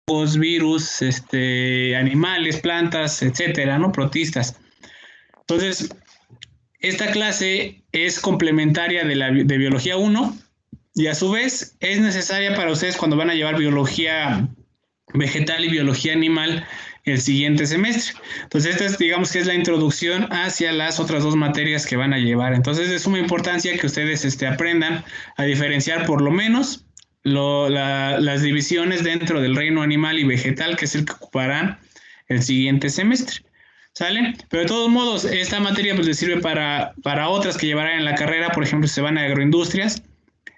hongos, virus, animales, plantas, etcétera, ¿no? Protistas. Entonces, esta clase es complementaria de biología 1 y a su vez es necesaria para ustedes cuando van a llevar biología vegetal y biología animal el siguiente semestre. Entonces, esta es, digamos que es la introducción hacia las otras dos materias que van a llevar. Entonces, es de suma importancia que ustedes aprendan a diferenciar por lo menos las divisiones dentro del reino animal y vegetal, que es el que ocuparán el siguiente semestre. ¿Sale? Pero de todos modos, esta materia pues les sirve para otras que llevarán en la carrera. Por ejemplo, si se van a agroindustrias,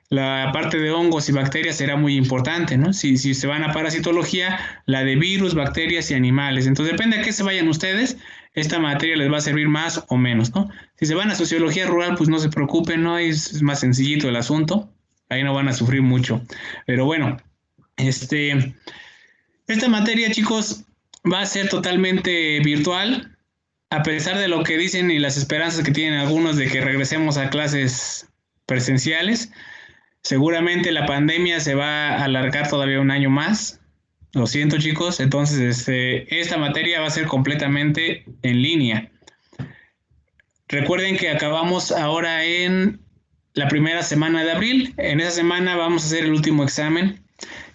la parte de hongos y bacterias será muy importante, ¿no? Si se van a parasitología, la de virus, bacterias y animales. Entonces, depende de qué se vayan ustedes, esta materia les va a servir más o menos, ¿no? Si se van a sociología rural, pues no se preocupen, ¿no? Es más sencillito el asunto. Ahí no van a sufrir mucho. Pero bueno, esta materia, chicos, va a ser totalmente virtual, a pesar de lo que dicen y las esperanzas que tienen algunos de que regresemos a clases presenciales. Seguramente la pandemia se va a alargar todavía un año más. Lo siento, chicos. Entonces, esta materia va a ser completamente en línea. Recuerden que acabamos ahora en la primera semana de abril. En esa semana vamos a hacer el último examen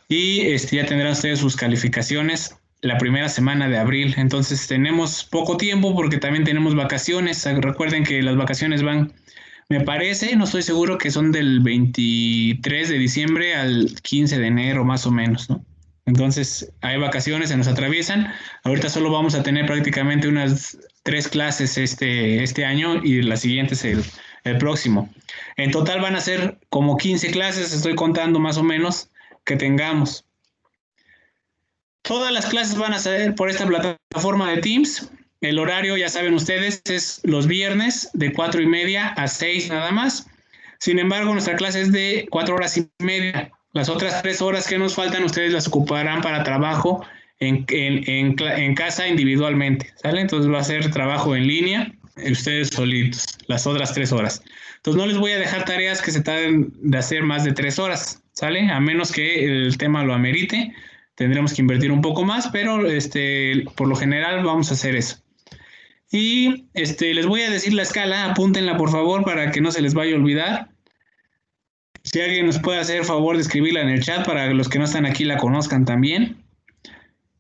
y ya tendrán ustedes sus calificaciones la primera semana de abril. Entonces tenemos poco tiempo porque también tenemos vacaciones. Recuerden que las vacaciones van, me parece, no estoy seguro, que son del 23 de diciembre al 15 de enero más o menos, ¿no? Entonces hay vacaciones, se nos atraviesan. Ahorita solo vamos a tener prácticamente unas 3 clases este año y la siguiente es el próximo. En total van a ser como 15 clases, estoy contando más o menos, que tengamos. Todas las clases van a ser por esta plataforma de Teams. El horario, ya saben ustedes, es los viernes de 4:30 a 6 nada más. Sin embargo, nuestra clase es de 4 horas y media. Las otras 3 horas que nos faltan, ustedes las ocuparán para trabajo en casa individualmente, ¿sale? Entonces va a ser trabajo en línea, ustedes solitos, las otras 3 horas. Entonces no les voy a dejar tareas que se tarden de hacer más de 3 horas, ¿sale? A menos que el tema lo amerite, tendremos que invertir un poco más, pero por lo general vamos a hacer eso. Y les voy a decir la escala, apúntenla por favor para que no se les vaya a olvidar. Si alguien nos puede hacer el favor de escribirla en el chat para que los que no están aquí la conozcan también.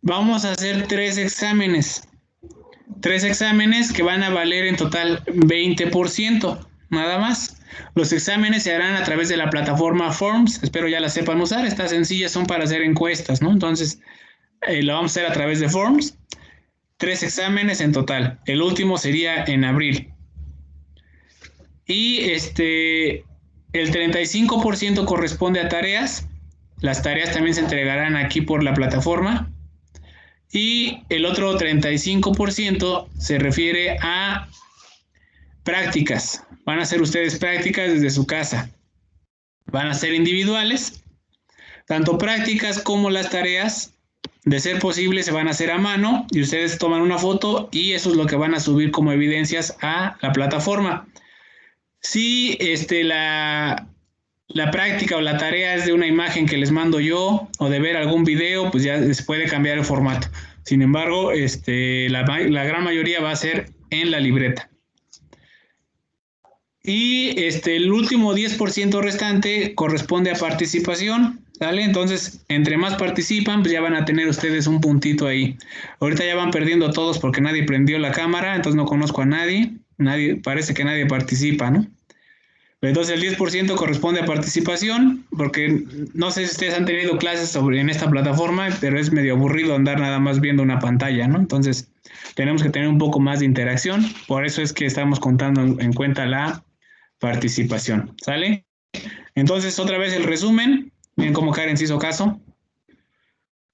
Vamos a hacer 3 exámenes. 3 exámenes que van a valer en total 20%, nada más. Los exámenes se harán a través de la plataforma Forms, espero ya la sepan usar, estas sencillas son para hacer encuestas, ¿no? Entonces, lo vamos a hacer a través de Forms. 3 exámenes en total, el último sería en abril. Y el 35% corresponde a tareas, las tareas también se entregarán aquí por la plataforma. Y el otro 35% se refiere a prácticas. Van a hacer ustedes prácticas desde su casa. Van a ser individuales. Tanto prácticas como las tareas, de ser posible, se van a hacer a mano y ustedes toman una foto y eso es lo que van a subir como evidencias a la plataforma. Si la práctica o la tarea es de una imagen que les mando yo o de ver algún video, pues ya les puede cambiar el formato. Sin embargo, la gran mayoría va a ser en la libreta. Y el último 10% restante corresponde a participación, ¿sale? Entonces, entre más participan, pues ya van a tener ustedes un puntito ahí. Ahorita ya van perdiendo todos porque nadie prendió la cámara, entonces no conozco a nadie. Parece que nadie participa, ¿no? Entonces el 10% corresponde a participación, porque no sé si ustedes han tenido clases en esta plataforma, pero es medio aburrido andar nada más viendo una pantalla, ¿no? Entonces tenemos que tener un poco más de interacción, por eso es que estamos contando en cuenta la participación, ¿sale? Entonces otra vez el resumen, miren cómo Karen se hizo caso.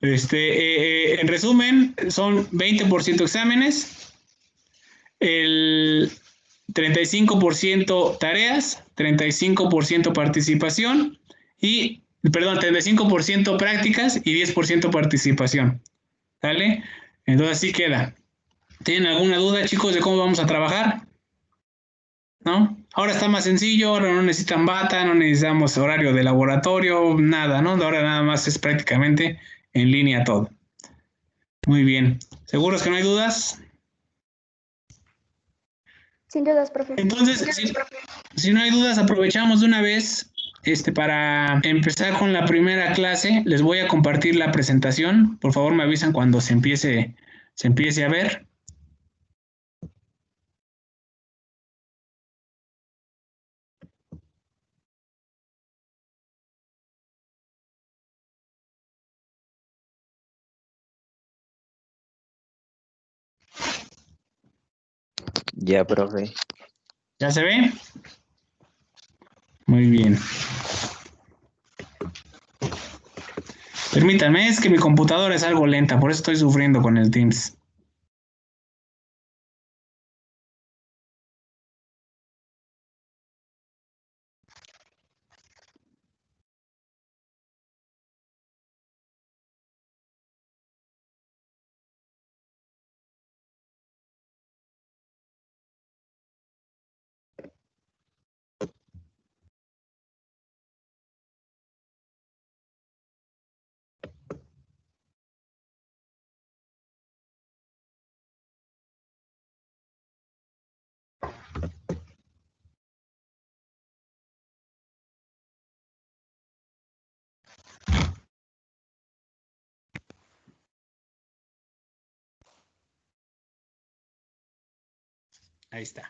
En resumen, son 20% exámenes, el 35% tareas, 35% participación y, perdón, 35% prácticas y 10% participación. ¿Sale? Entonces así queda. ¿Tienen alguna duda, chicos, de cómo vamos a trabajar? ¿No? Ahora está más sencillo, ahora no necesitan bata, no necesitamos horario de laboratorio, nada, ¿no? Ahora nada más es prácticamente en línea todo. Muy bien. ¿Seguros que no hay dudas? Sin dudas, profe. Entonces, si no hay dudas, aprovechamos de una vez para empezar con la primera clase. Les voy a compartir la presentación. Por favor, me avisan cuando se empiece a ver. Ya, profe. ¿Ya se ve? Muy bien. Permítanme, es que mi computadora es algo lenta, por eso estoy sufriendo con el Teams. Ahí está.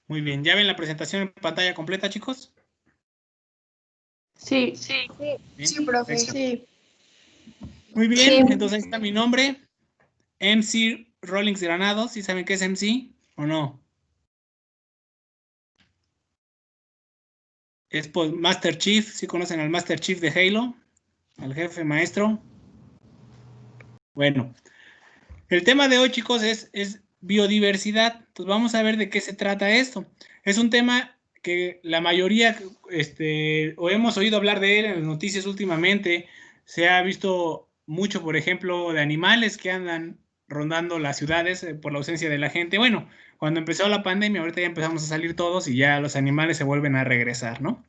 Muy bien. ¿Ya ven la presentación en pantalla completa, chicos? Sí. ¿Bien? Sí, profe. Sí. Muy bien. Entonces ahí está mi nombre. MC Rollins Granados. ¿Sí saben qué es MC o no? Es pues, Master Chief. ¿Sí conocen al Master Chief de Halo? Al jefe maestro. Bueno. El tema de hoy, chicos, es biodiversidad. Entonces vamos a ver de qué se trata esto. Es un tema que la mayoría, o hemos oído hablar de él en las noticias últimamente. Se ha visto mucho, por ejemplo, de animales que andan rondando las ciudades por la ausencia de la gente. Bueno, cuando empezó la pandemia, ahorita ya empezamos a salir todos y ya los animales se vuelven a regresar, ¿no?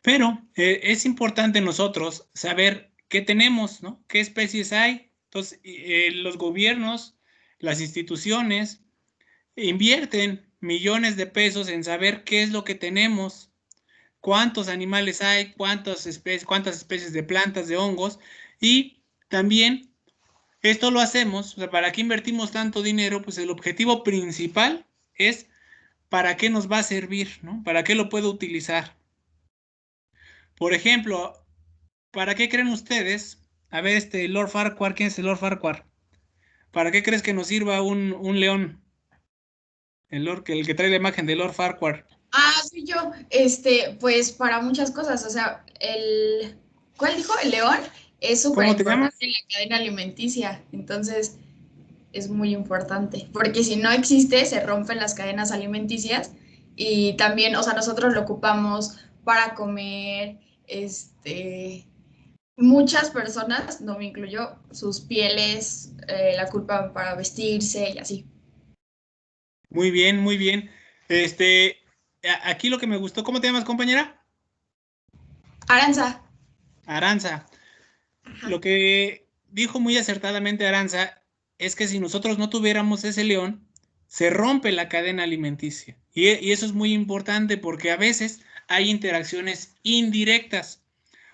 Pero es importante nosotros saber qué tenemos, ¿no? ¿Qué especies hay? Entonces, los gobiernos, las instituciones, invierten millones de pesos en saber qué es lo que tenemos, cuántos animales hay, cuántas especies de plantas, de hongos, y también esto lo hacemos, o sea, ¿para qué invertimos tanto dinero? Pues el objetivo principal es para qué nos va a servir, ¿no? ¿Para qué lo puedo utilizar? Por ejemplo, ¿para qué creen ustedes? A ver, Lord Farquhar, ¿quién es el Lord Farquhar? ¿Para qué crees que nos sirva un león? El que trae la imagen de Lord Farquhar. Ah, soy yo. Pues para muchas cosas, o sea, ¿cuál dijo? El león es súper ¿Cómo te llamas? importante en la cadena alimenticia, entonces es muy importante, porque si no existe, se rompen las cadenas alimenticias y también, o sea, nosotros lo ocupamos para comer, muchas personas, no me incluyo, sus pieles la culpan para vestirse y así. Muy bien, muy bien. Aquí lo que me gustó, ¿cómo te llamas, compañera? Aranza. Aranza. Lo que dijo muy acertadamente Aranza es que si nosotros no tuviéramos ese león, se rompe la cadena alimenticia. Y eso es muy importante porque a veces hay interacciones indirectas.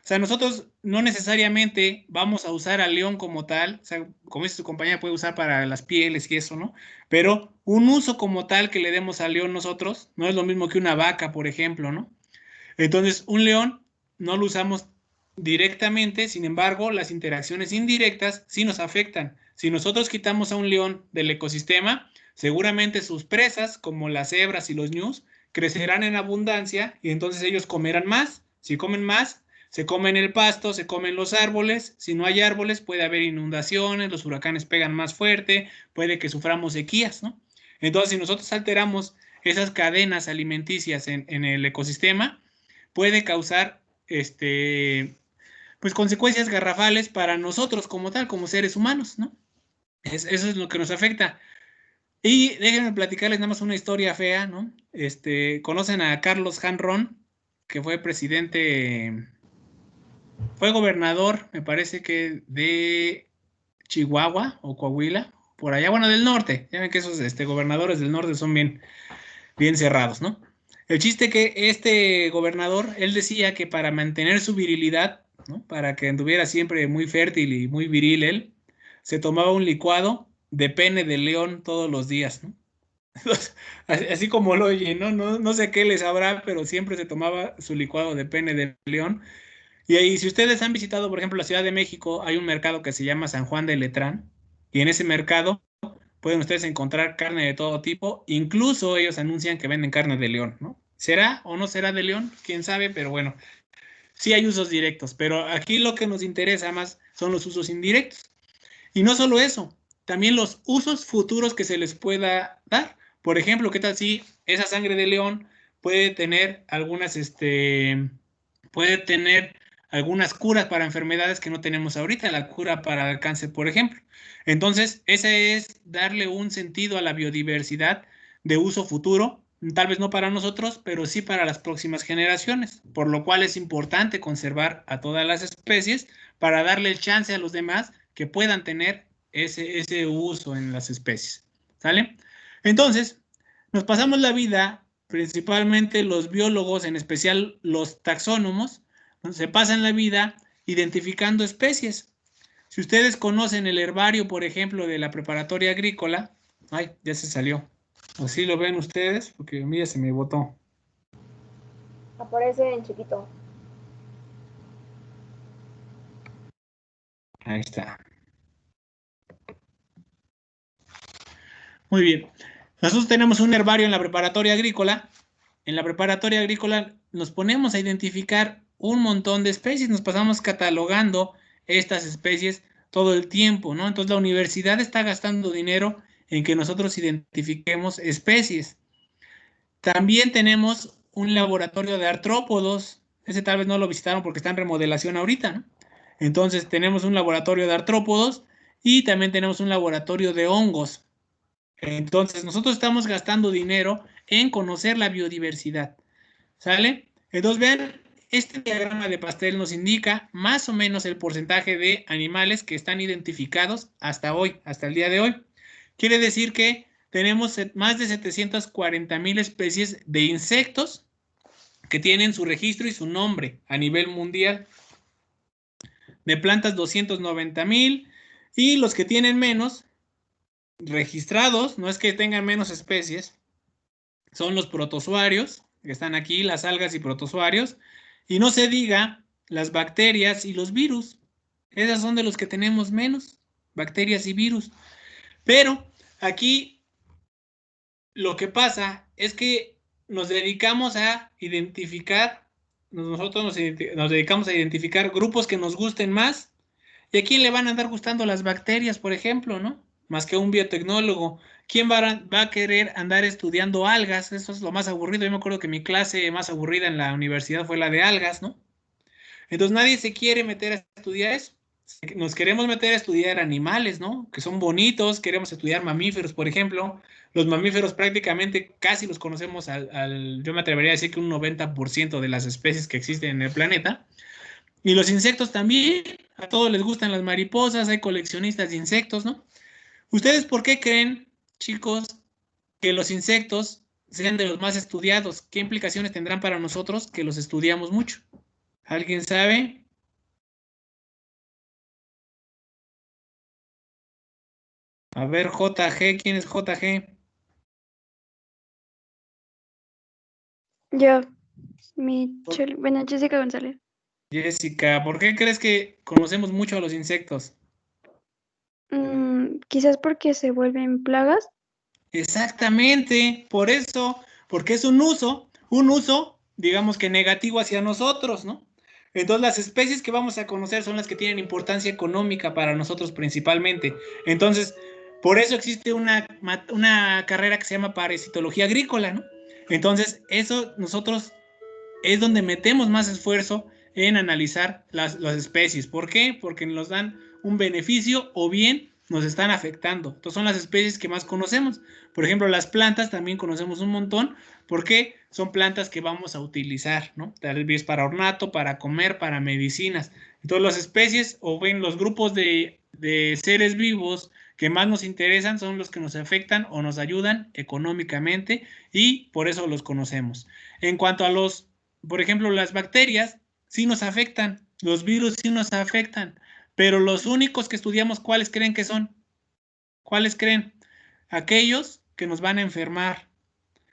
O sea, nosotros no necesariamente vamos a usar al león como tal, o sea, como dice su compañera, puede usar para las pieles y eso, ¿no? Pero un uso como tal que le demos al león nosotros no es lo mismo que una vaca, por ejemplo, ¿no? Entonces, un león no lo usamos directamente, sin embargo, las interacciones indirectas sí nos afectan. Si nosotros quitamos a un león del ecosistema, seguramente sus presas, como las cebras y los ñus, crecerán en abundancia y entonces ellos comerán más. Si comen más, se comen el pasto, se comen los árboles. Si no hay árboles, puede haber inundaciones, los huracanes pegan más fuerte, puede que suframos sequías, ¿no? Entonces, si nosotros alteramos esas cadenas alimenticias en el ecosistema, puede causar pues consecuencias garrafales para nosotros como tal, como seres humanos, ¿no? Eso es lo que nos afecta. Y déjenme platicarles nada más una historia fea, ¿no? Conocen a Carlos Hanron, que fue presidente fue gobernador, me parece que de Chihuahua o Coahuila, por allá, bueno, del norte. Ya ven que esos gobernadores del norte son bien, bien cerrados, ¿no? El chiste que este gobernador, él decía que para mantener su virilidad, ¿no? Para que anduviera siempre muy fértil y muy viril él, se tomaba un licuado de pene de león todos los días, ¿no? Así como lo oye, ¿no? No sé qué les sabrá, pero siempre se tomaba su licuado de pene de león. Y ahí, si ustedes han visitado, por ejemplo, la Ciudad de México, hay un mercado que se llama San Juan de Letrán, y en ese mercado pueden ustedes encontrar carne de todo tipo, incluso ellos anuncian que venden carne de león, ¿no? ¿Será o no será de león? Quién sabe, pero bueno, sí hay usos directos, pero aquí lo que nos interesa más son los usos indirectos. Y no solo eso, también los usos futuros que se les pueda dar. Por ejemplo, ¿qué tal si esa sangre de león puede tener puede tener algunas curas para enfermedades que no tenemos ahorita, la cura para el cáncer, por ejemplo? Entonces, ese es darle un sentido a la biodiversidad de uso futuro, tal vez no para nosotros, pero sí para las próximas generaciones, por lo cual es importante conservar a todas las especies para darle el chance a los demás que puedan tener ese uso en las especies. ¿Sale? Entonces, nos pasamos la vida, principalmente los biólogos, en especial los taxónomos, se pasan la vida identificando especies. Si ustedes conocen el herbario, por ejemplo, de la preparatoria agrícola, ay, ya se salió. ¿Así lo ven ustedes? Porque a mí ya se me botó. Aparece en chiquito. Ahí está. Muy bien. Nosotros tenemos un herbario en la preparatoria agrícola. En la preparatoria agrícola nos ponemos a identificar un montón de especies, nos pasamos catalogando estas especies todo el tiempo, ¿no? Entonces la universidad está gastando dinero en que nosotros identifiquemos especies. También tenemos un laboratorio de artrópodos. Ese tal vez no lo visitaron porque está en remodelación ahorita, ¿no? Entonces tenemos un laboratorio de artrópodos y también tenemos un laboratorio de hongos. Entonces, nosotros estamos gastando dinero en conocer la biodiversidad, ¿sale? Entonces, vean, este diagrama de pastel nos indica más o menos el porcentaje de animales que están identificados hasta hoy, hasta el día de hoy. Quiere decir que tenemos más de 740,000 especies de insectos que tienen su registro y su nombre a nivel mundial. De plantas 290,000 y los que tienen menos registrados, no es que tengan menos especies, son los protozoarios, que están aquí, las algas y protozoarios, y no se diga las bacterias y los virus. Esas son de los que tenemos menos, bacterias y virus. Pero aquí lo que pasa es que nos dedicamos a identificar, nosotros nos dedicamos a identificar grupos que nos gusten más. ¿Y a quién le van a andar gustando las bacterias, por ejemplo, no? Más que un biotecnólogo. ¿Quién va a querer andar estudiando algas? Eso es lo más aburrido. Yo me acuerdo que mi clase más aburrida en la universidad fue la de algas, ¿no? Entonces nadie se quiere meter a estudiar eso. Nos queremos meter a estudiar animales, ¿no? Que son bonitos, queremos estudiar mamíferos, por ejemplo. Los mamíferos prácticamente casi los conocemos yo me atrevería a decir que un 90% de las especies que existen en el planeta. Y los insectos también, a todos les gustan las mariposas, hay coleccionistas de insectos, ¿no? ¿Ustedes por qué creen, chicos, que los insectos sean de los más estudiados? ¿Qué implicaciones tendrán para nosotros que los estudiamos mucho? ¿Alguien sabe? A ver, JG, ¿quién es JG? Yo, bueno, Jessica González. Jessica, ¿por qué crees que conocemos mucho a los insectos? Quizás porque se vuelven plagas. Exactamente, por eso, porque es un uso, digamos que negativo hacia nosotros, ¿no? Entonces las especies que vamos a conocer son las que tienen importancia económica para nosotros principalmente. Entonces, por eso existe una carrera que se llama parasitología agrícola, ¿no? Entonces, eso nosotros es donde metemos más esfuerzo en analizar las especies. ¿Por qué? Porque nos dan un beneficio o bien nos están afectando. Entonces son las especies que más conocemos. Por ejemplo, las plantas también conocemos un montón porque son plantas que vamos a utilizar, ¿no? Tal vez para ornato, para comer, para medicinas. Entonces, las especies o bien los grupos de seres vivos que más nos interesan son los que nos afectan o nos ayudan económicamente y por eso los conocemos. En cuanto a por ejemplo, las bacterias sí nos afectan, los virus sí nos afectan, pero los únicos que estudiamos, ¿cuáles creen que son? ¿Cuáles creen? Aquellos que nos van a enfermar.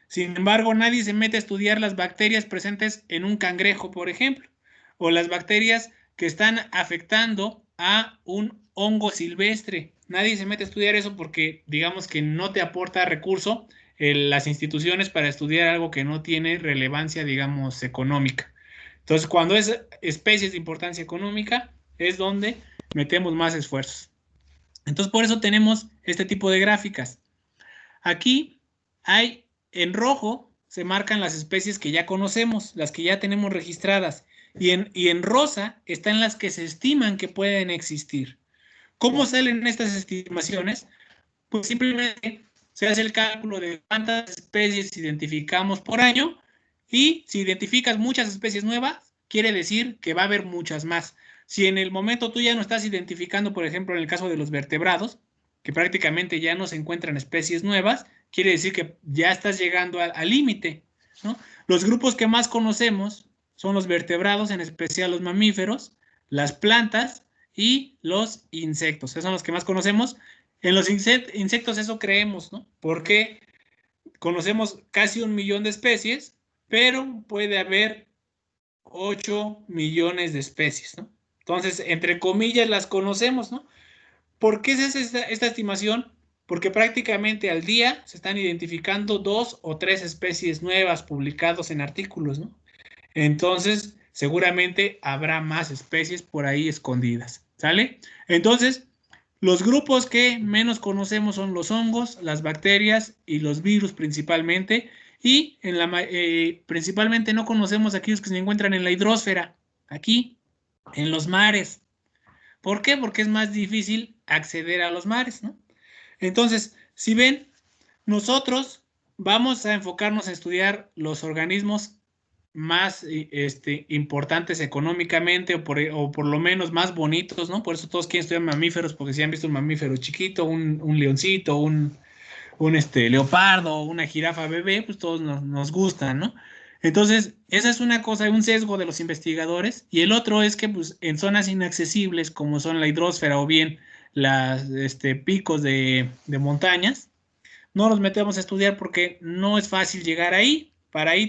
Sin embargo, nadie se mete a estudiar las bacterias presentes en un cangrejo, por ejemplo, o las bacterias que están afectando a un hongo silvestre. Nadie se mete a estudiar eso porque digamos que no te aporta recurso las instituciones para estudiar algo que no tiene relevancia, digamos, económica. Entonces, cuando es especies de importancia económica, es donde metemos más esfuerzos. Entonces, por eso tenemos este tipo de gráficas. Aquí hay, en rojo, se marcan las especies que ya conocemos, las que ya tenemos registradas, y en rosa están las que se estiman que pueden existir. ¿Cómo salen estas estimaciones? Pues simplemente se hace el cálculo de cuántas especies identificamos por año, y si identificas muchas especies nuevas, quiere decir que va a haber muchas más. Si en el momento tú ya no estás identificando, por ejemplo, en el caso de los vertebrados, que prácticamente ya no se encuentran especies nuevas, quiere decir que ya estás llegando al límite, ¿no? Los grupos que más conocemos son los vertebrados, en especial los mamíferos, las plantas y los insectos. Esos son los que más conocemos. En los insectos eso creemos, ¿no? Porque conocemos casi 1 millón de especies, pero puede haber 8 millones de especies, ¿no? Entonces, entre comillas, las conocemos, ¿no? ¿Por qué se hace esta estimación? Porque prácticamente al día se están identificando 2 o 3 especies nuevas publicados en artículos, ¿no? Entonces, seguramente habrá más especies por ahí escondidas, ¿sale? Entonces, los grupos que menos conocemos son los hongos, las bacterias y los virus principalmente, y principalmente no conocemos aquellos que se encuentran en la hidrosfera, aquí, en los mares. ¿Por qué? Porque es más difícil acceder a los mares, ¿no? Entonces, si ven, nosotros vamos a enfocarnos a estudiar los organismos más importantes económicamente o por lo menos más bonitos, ¿no? Por eso todos quieren estudiar mamíferos, porque si han visto un mamífero chiquito, un leoncito, un leopardo, una jirafa bebé, pues todos nos gustan, ¿no? Entonces, esa es una cosa, un sesgo de los investigadores, y el otro es que pues, en zonas inaccesibles como son la hidrosfera o bien los picos de montañas, no los metemos a estudiar porque no es fácil llegar ahí. Para ahí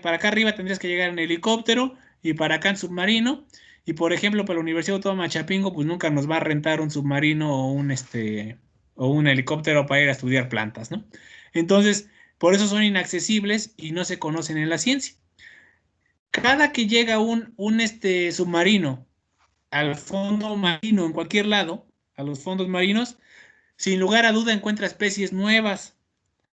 para acá arriba tendrías que llegar en helicóptero y para acá en submarino. Y por ejemplo, para la Universidad Autónoma de Chapingo, pues nunca nos va a rentar un submarino o un helicóptero para ir a estudiar plantas, ¿no? Entonces, por eso son inaccesibles y no se conocen en la ciencia. Cada que llega un submarino al fondo marino en cualquier lado, a los fondos marinos, sin lugar a duda encuentra especies nuevas,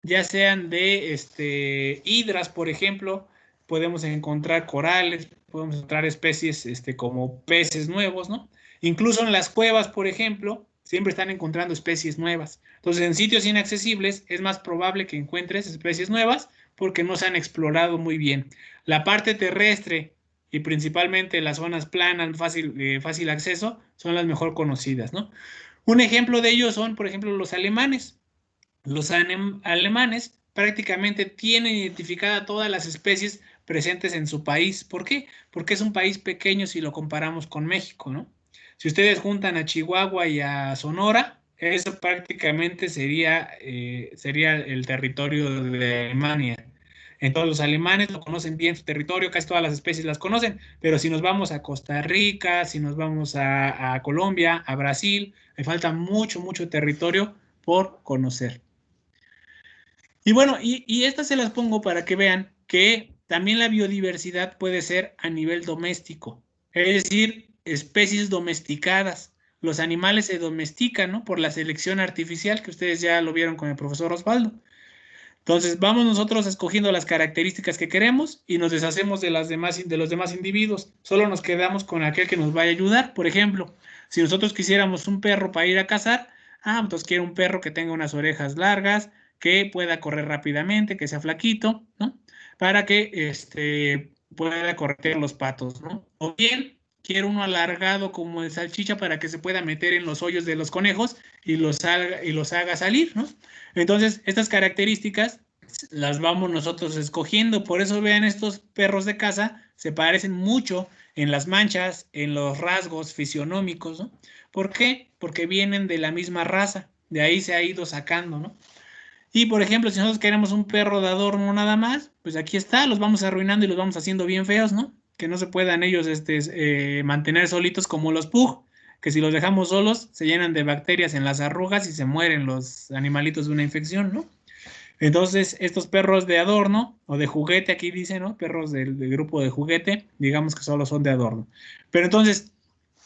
ya sean de hidras, por ejemplo, podemos encontrar corales, podemos encontrar especies como peces nuevos, ¿no? Incluso en las cuevas, por ejemplo, siempre están encontrando especies nuevas. Entonces, en sitios inaccesibles es más probable que encuentres especies nuevas porque no se han explorado muy bien. La parte terrestre y principalmente las zonas planas, fácil acceso, son las mejor conocidas, ¿no? Un ejemplo de ello son, por ejemplo, los alemanes. Los alemanes prácticamente tienen identificadas todas las especies presentes en su país. ¿Por qué? Porque es un país pequeño si lo comparamos con México, ¿no? Si ustedes juntan a Chihuahua y a Sonora, eso prácticamente sería el territorio de Alemania. Entonces los alemanes lo conocen bien su territorio, casi todas las especies las conocen, pero si nos vamos a Costa Rica, si nos vamos a Colombia, a Brasil, le falta mucho, mucho territorio por conocer. Y bueno, y estas se las pongo para que vean que también la biodiversidad puede ser a nivel doméstico, es decir, especies domesticadas. Los animales se domestican, ¿no? Por la selección artificial, que ustedes ya lo vieron con el profesor Osvaldo. Entonces, vamos nosotros escogiendo las características que queremos y nos deshacemos de los demás individuos. Solo nos quedamos con aquel que nos vaya a ayudar. Por ejemplo, si nosotros quisiéramos un perro para ir a cazar, entonces quiero un perro que tenga unas orejas largas, que pueda correr rápidamente, que sea flaquito, ¿no? Para que pueda corretear los patos, ¿no? O bien quiero uno alargado como de salchicha para que se pueda meter en los hoyos de los conejos y los haga salir, ¿no? Entonces, estas características las vamos nosotros escogiendo. Por eso vean, estos perros de casa se parecen mucho en las manchas, en los rasgos fisionómicos, ¿no? ¿Por qué? Porque vienen de la misma raza. De ahí se ha ido sacando, ¿no? Y por ejemplo, si nosotros queremos un perro de adorno nada más, pues aquí está, los vamos arruinando y los vamos haciendo bien feos, ¿no? Que no se puedan ellos mantener solitos como los pug, que si los dejamos solos se llenan de bacterias en las arrugas y se mueren los animalitos de una infección, ¿no? Entonces, estos perros de adorno o de juguete, aquí dice, ¿no? Perros del grupo de juguete, digamos que solo son de adorno. Pero entonces,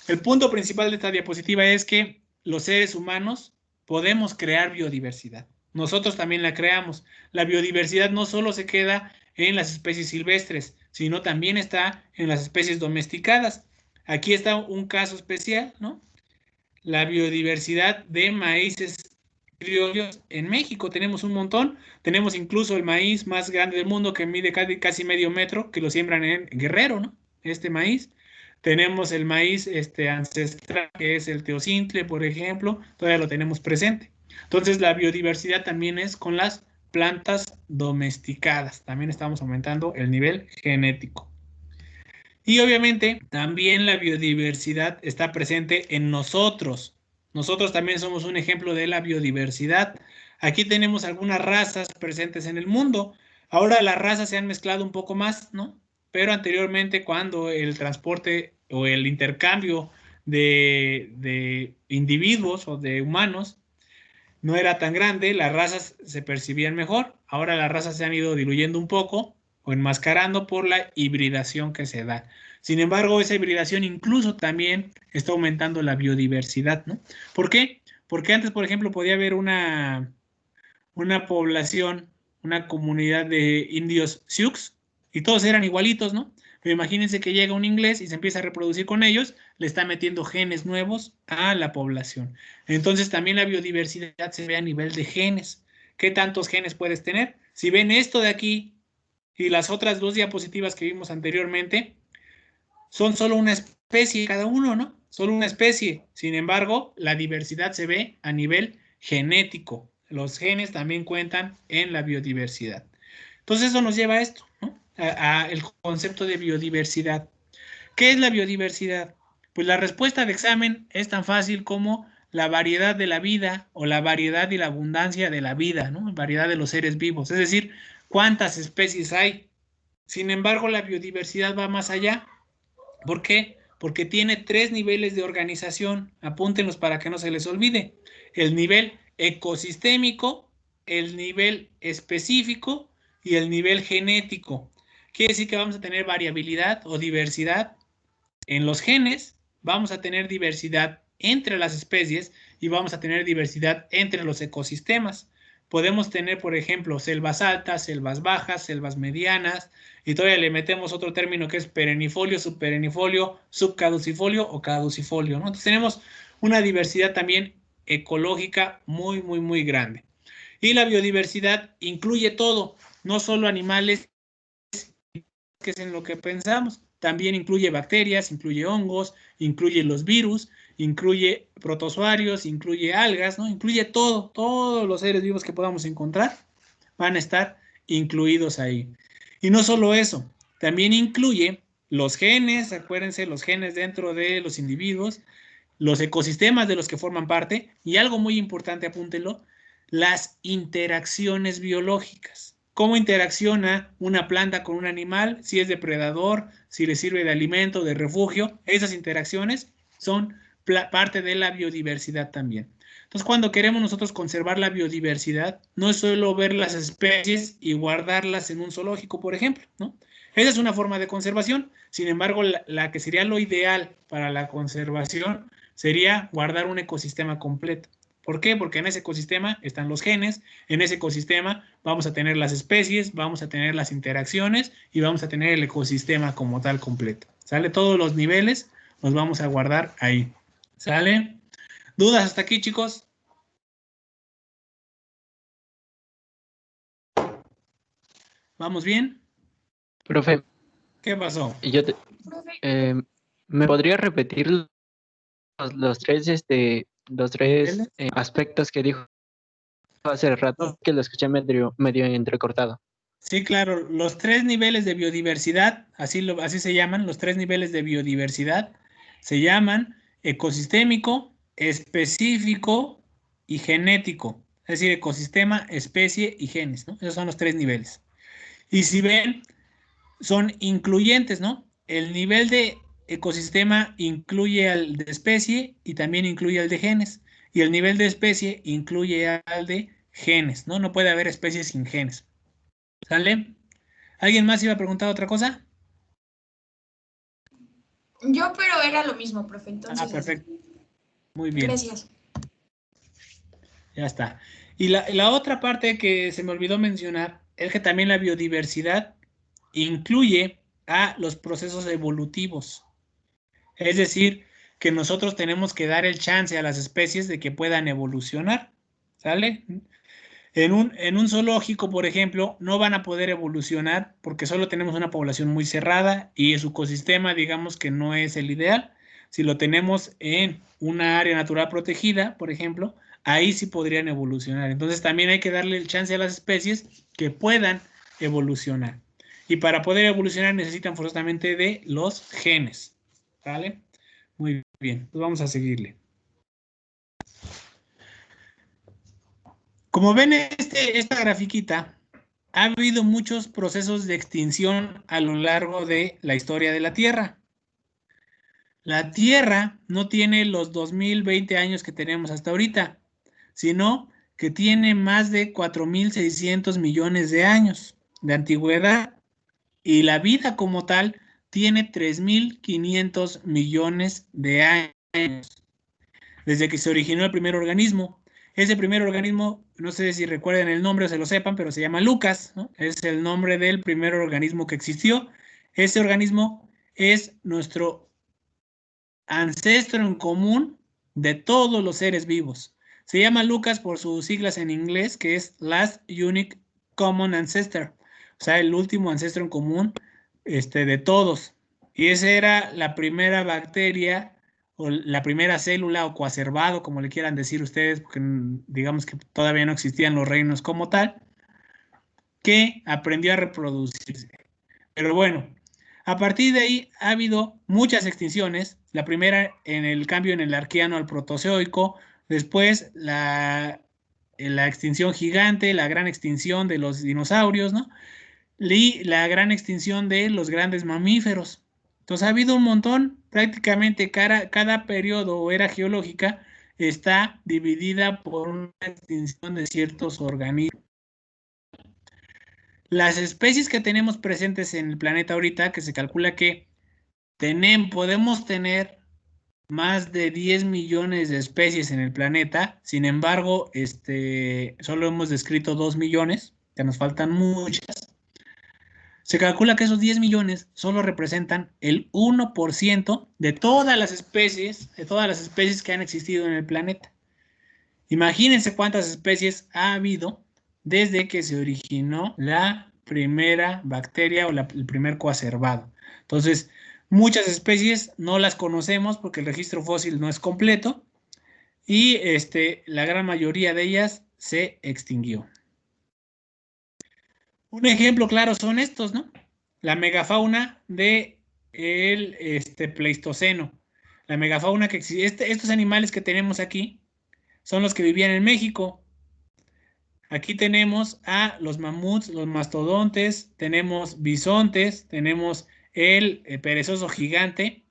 el punto principal de esta diapositiva es que los seres humanos podemos crear biodiversidad. Nosotros también la creamos. La biodiversidad no solo se queda en las especies silvestres, sino también está en las especies domesticadas. Aquí está un caso especial, ¿no? La biodiversidad de maíces criollos en México. Tenemos un montón. Tenemos incluso el maíz más grande del mundo que mide casi medio metro, que lo siembran en Guerrero, ¿no? Este maíz. Tenemos el maíz ancestral, que es el teocintle, por ejemplo, todavía lo tenemos presente. Entonces, la biodiversidad también es con las plantas domesticadas. También estamos aumentando el nivel genético. Y obviamente, también la biodiversidad está presente en nosotros. Nosotros también somos un ejemplo de la biodiversidad. Aquí tenemos algunas razas presentes en el mundo. Ahora las razas se han mezclado un poco más, ¿no? Pero anteriormente, cuando el transporte o el intercambio de individuos o de humanos no era tan grande, las razas se percibían mejor. Ahora las razas se han ido diluyendo un poco o enmascarando por la hibridación que se da. Sin embargo, esa hibridación incluso también está aumentando la biodiversidad, ¿no? ¿Por qué? Porque antes, por ejemplo, podía haber una población, una comunidad de indios Sioux, y todos eran igualitos, ¿no? Pero imagínense que llega un inglés y se empieza a reproducir con ellos, le está metiendo genes nuevos a la población. Entonces también la biodiversidad se ve a nivel de genes. ¿Qué tantos genes puedes tener? Si ven esto de aquí y las otras dos diapositivas que vimos anteriormente, son solo una especie cada uno, ¿no? Solo una especie. Sin embargo, la diversidad se ve a nivel genético. Los genes también cuentan en la biodiversidad. Entonces eso nos lleva a esto, ¿no? A el concepto de biodiversidad. ¿Qué es la biodiversidad? Pues la respuesta de examen es tan fácil como la variedad de la vida o la variedad y la abundancia de la vida, ¿no? Variedad de los seres vivos, es decir, cuántas especies hay. Sin embargo, la biodiversidad va más allá. ¿Por qué? Porque tiene 3 niveles de organización. Apúntenlos para que no se les olvide. El nivel ecosistémico, el nivel específico y el nivel genético. Quiere decir que vamos a tener variabilidad o diversidad en los genes, vamos a tener diversidad entre las especies y vamos a tener diversidad entre los ecosistemas. Podemos tener, por ejemplo, selvas altas, selvas bajas, selvas medianas, y todavía le metemos otro término que es perennifolio, subperennifolio, subcaducifolio o caducifolio, ¿no? Entonces tenemos una diversidad también ecológica muy, muy, muy grande. Y la biodiversidad incluye todo, no solo animales, que es en lo que pensamos. También incluye bacterias, incluye hongos, incluye los virus, incluye protozoarios, incluye algas, ¿no? Incluye todo, todos los seres vivos que podamos encontrar van a estar incluidos ahí. Y no solo eso, también incluye los genes, acuérdense, los genes dentro de los individuos, los ecosistemas de los que forman parte, y algo muy importante, apúntenlo, las interacciones biológicas. ¿Cómo interacciona una planta con un animal? Si es depredador, si le sirve de alimento, de refugio. Esas interacciones son parte de la biodiversidad también. Entonces, cuando queremos nosotros conservar la biodiversidad, no es solo ver las especies y guardarlas en un zoológico, por ejemplo, ¿no? Esa es una forma de conservación. Sin embargo, la que sería lo ideal para la conservación sería guardar un ecosistema completo. ¿Por qué? Porque en ese ecosistema están los genes, en ese ecosistema vamos a tener las especies, vamos a tener las interacciones y vamos a tener el ecosistema como tal completo. ¿Sale? Todos los niveles los vamos a guardar ahí. ¿Sale? ¿Dudas hasta aquí, chicos? ¿Vamos bien? Profe, ¿Qué pasó? yo te- Profe, eh, ¿Me podría repetir los tres, aspectos que dijo hace rato? Que lo escuché medio entrecortado. Sí, claro, los 3 niveles de biodiversidad, así se llaman, los 3 niveles de biodiversidad, se llaman ecosistémico, específico y genético. Es decir, ecosistema, especie y genes, ¿no? Esos son los 3 niveles. Y si ven, son incluyentes, ¿no? El nivel de ecosistema incluye al de especie y también incluye al de genes. Y el nivel de especie incluye al de genes, ¿no? No puede haber especies sin genes. ¿Sale? ¿Alguien más iba a preguntar otra cosa? Yo, pero era lo mismo, profe, entonces. Perfecto. Muy bien. Gracias. Ya está. Y la otra parte que se me olvidó mencionar es que también la biodiversidad incluye a los procesos evolutivos. Es decir, que nosotros tenemos que dar el chance a las especies de que puedan evolucionar. ¿Sale? En un zoológico, por ejemplo, no van a poder evolucionar porque solo tenemos una población muy cerrada y su ecosistema, digamos que no es el ideal. Si lo tenemos en una área natural protegida, por ejemplo, ahí sí podrían evolucionar. Entonces también hay que darle el chance a las especies que puedan evolucionar. Y para poder evolucionar necesitan forzosamente de los genes. ¿Vale? Muy bien, pues vamos a seguirle. Como ven esta grafiquita, ha habido muchos procesos de extinción a lo largo de la historia de la Tierra. La Tierra no tiene los 2020 años que tenemos hasta ahorita, sino que tiene más de 4.600 millones de años de antigüedad y la vida como tal tiene 3.500 millones de años desde que se originó el primer organismo. Ese primer organismo, no sé si recuerden el nombre o se lo sepan, pero se llama Lucas, ¿no? Es el nombre del primer organismo que existió. Ese organismo es nuestro ancestro en común de todos los seres vivos. Se llama Lucas por sus siglas en inglés, que es Last Unique Common Ancestor, o sea, el último ancestro en común de todos. Y esa era la primera bacteria o la primera célula o coacervado, como le quieran decir ustedes, porque digamos que todavía no existían los reinos como tal, que aprendió a reproducirse. Pero bueno, a partir de ahí ha habido muchas extinciones. La primera en el cambio en el Arqueano al Protozoico, después la extinción gigante, la gran extinción de los dinosaurios, ¿no? Y la gran extinción de los grandes mamíferos. Entonces ha habido un montón, prácticamente cada periodo o era geológica está dividida por una extinción de ciertos organismos. Las especies que tenemos presentes en el planeta ahorita, que se calcula que podemos tener más de 10 millones de especies en el planeta, sin embargo, solo hemos descrito 2 millones, que nos faltan muchas. Se calcula que esos 10 millones solo representan el 1% de todas las especies que han existido en el planeta. Imagínense cuántas especies ha habido desde que se originó la primera bacteria o el primer coacervado. Entonces, muchas especies no las conocemos porque el registro fósil no es completo y la gran mayoría de ellas se extinguió. Un ejemplo claro son estos, ¿no? La megafauna del Pleistoceno. La megafauna que existe, estos animales que tenemos aquí son los que vivían en México. Aquí tenemos a los mamuts, los mastodontes, tenemos bisontes, tenemos el perezoso gigante.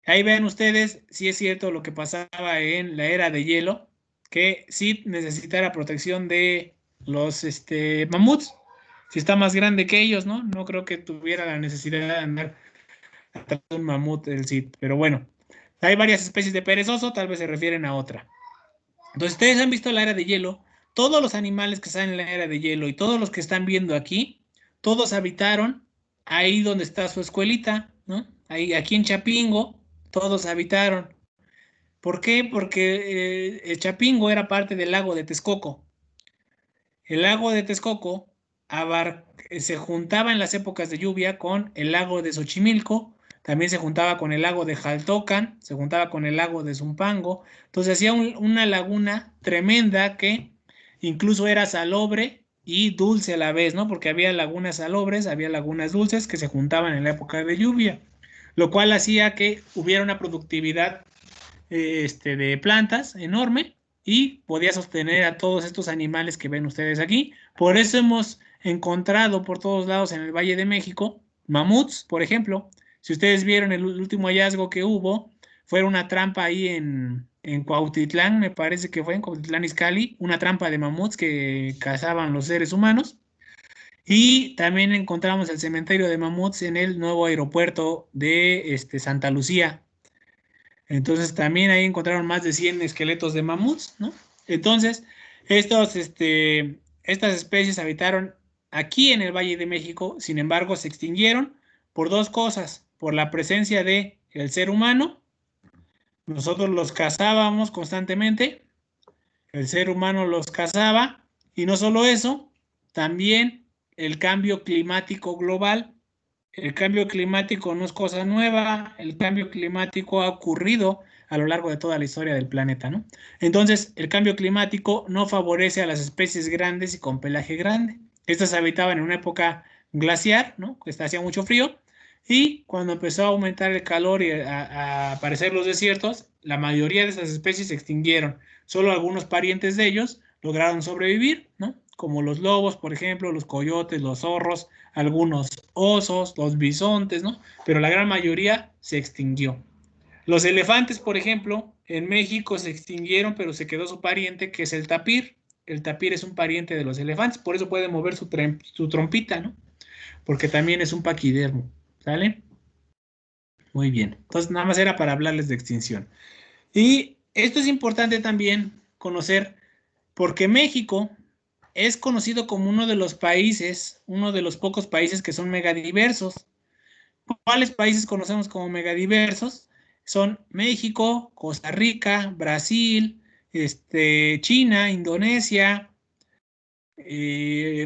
Ahí ven ustedes si es cierto lo que pasaba en la era de hielo, que sí necesitara protección de los mamuts. Si está más grande que ellos, ¿no? No creo que tuviera la necesidad de andar atrás de un mamut el Cid. Pero bueno, hay varias especies de perezoso, tal vez se refieren a otra. Entonces, ustedes han visto la era de hielo. Todos los animales que están en la era de hielo y todos los que están viendo aquí, todos habitaron ahí donde está su escuelita, ¿no? Ahí, aquí en Chapingo, todos habitaron. ¿Por qué? Porque el Chapingo era parte del lago de Texcoco. El lago de Texcoco se juntaba en las épocas de lluvia con el lago de Xochimilco también se juntaba con el lago de Jaltocan, se juntaba con el lago de Zumpango, entonces hacía una laguna tremenda que incluso era salobre y dulce a la vez, ¿no? Porque había lagunas salobres, había lagunas dulces que se juntaban en la época de lluvia, lo cual hacía que hubiera una productividad de plantas enorme y podía sostener a todos estos animales que ven ustedes aquí. Por eso hemos encontrado por todos lados en el Valle de México mamuts, por ejemplo. Si ustedes vieron el último hallazgo que hubo, fue una trampa ahí en Cuautitlán, me parece que fue en Cuautitlán Izcalli, una trampa de mamuts que cazaban los seres humanos. Y también encontramos el cementerio de mamuts en el nuevo aeropuerto de Santa Lucía. Entonces también ahí encontraron más de 100 esqueletos de mamuts, ¿no? Entonces, estas especies habitaron aquí en el Valle de México, sin embargo, se extinguieron por dos cosas, por la presencia del ser humano, nosotros los cazábamos constantemente, el ser humano los cazaba, y no solo eso, también el cambio climático global. El cambio climático no es cosa nueva, el cambio climático ha ocurrido a lo largo de toda la historia del planeta, ¿no? Entonces, el cambio climático no favorece a las especies grandes y con pelaje grande. Estas habitaban en una época glaciar, ¿no? Que hacía mucho frío, y cuando empezó a aumentar el calor y a aparecer los desiertos, la mayoría de esas especies se extinguieron. Solo algunos parientes de ellos lograron sobrevivir, ¿no? Como los lobos, por ejemplo, los coyotes, los zorros, algunos osos, los bisontes, ¿no? Pero la gran mayoría se extinguió. Los elefantes, por ejemplo, en México se extinguieron, pero se quedó su pariente, que es el tapir. El tapir es un pariente de los elefantes, por eso puede mover su trompita, ¿no? Porque también es un paquidermo, ¿sale? Muy bien. Entonces, nada más era para hablarles de extinción. Y esto es importante también conocer, porque México es conocido como uno de los países, uno de los pocos países que son megadiversos. ¿Cuáles países conocemos como megadiversos? Son México, Costa Rica, Brasil, China, Indonesia,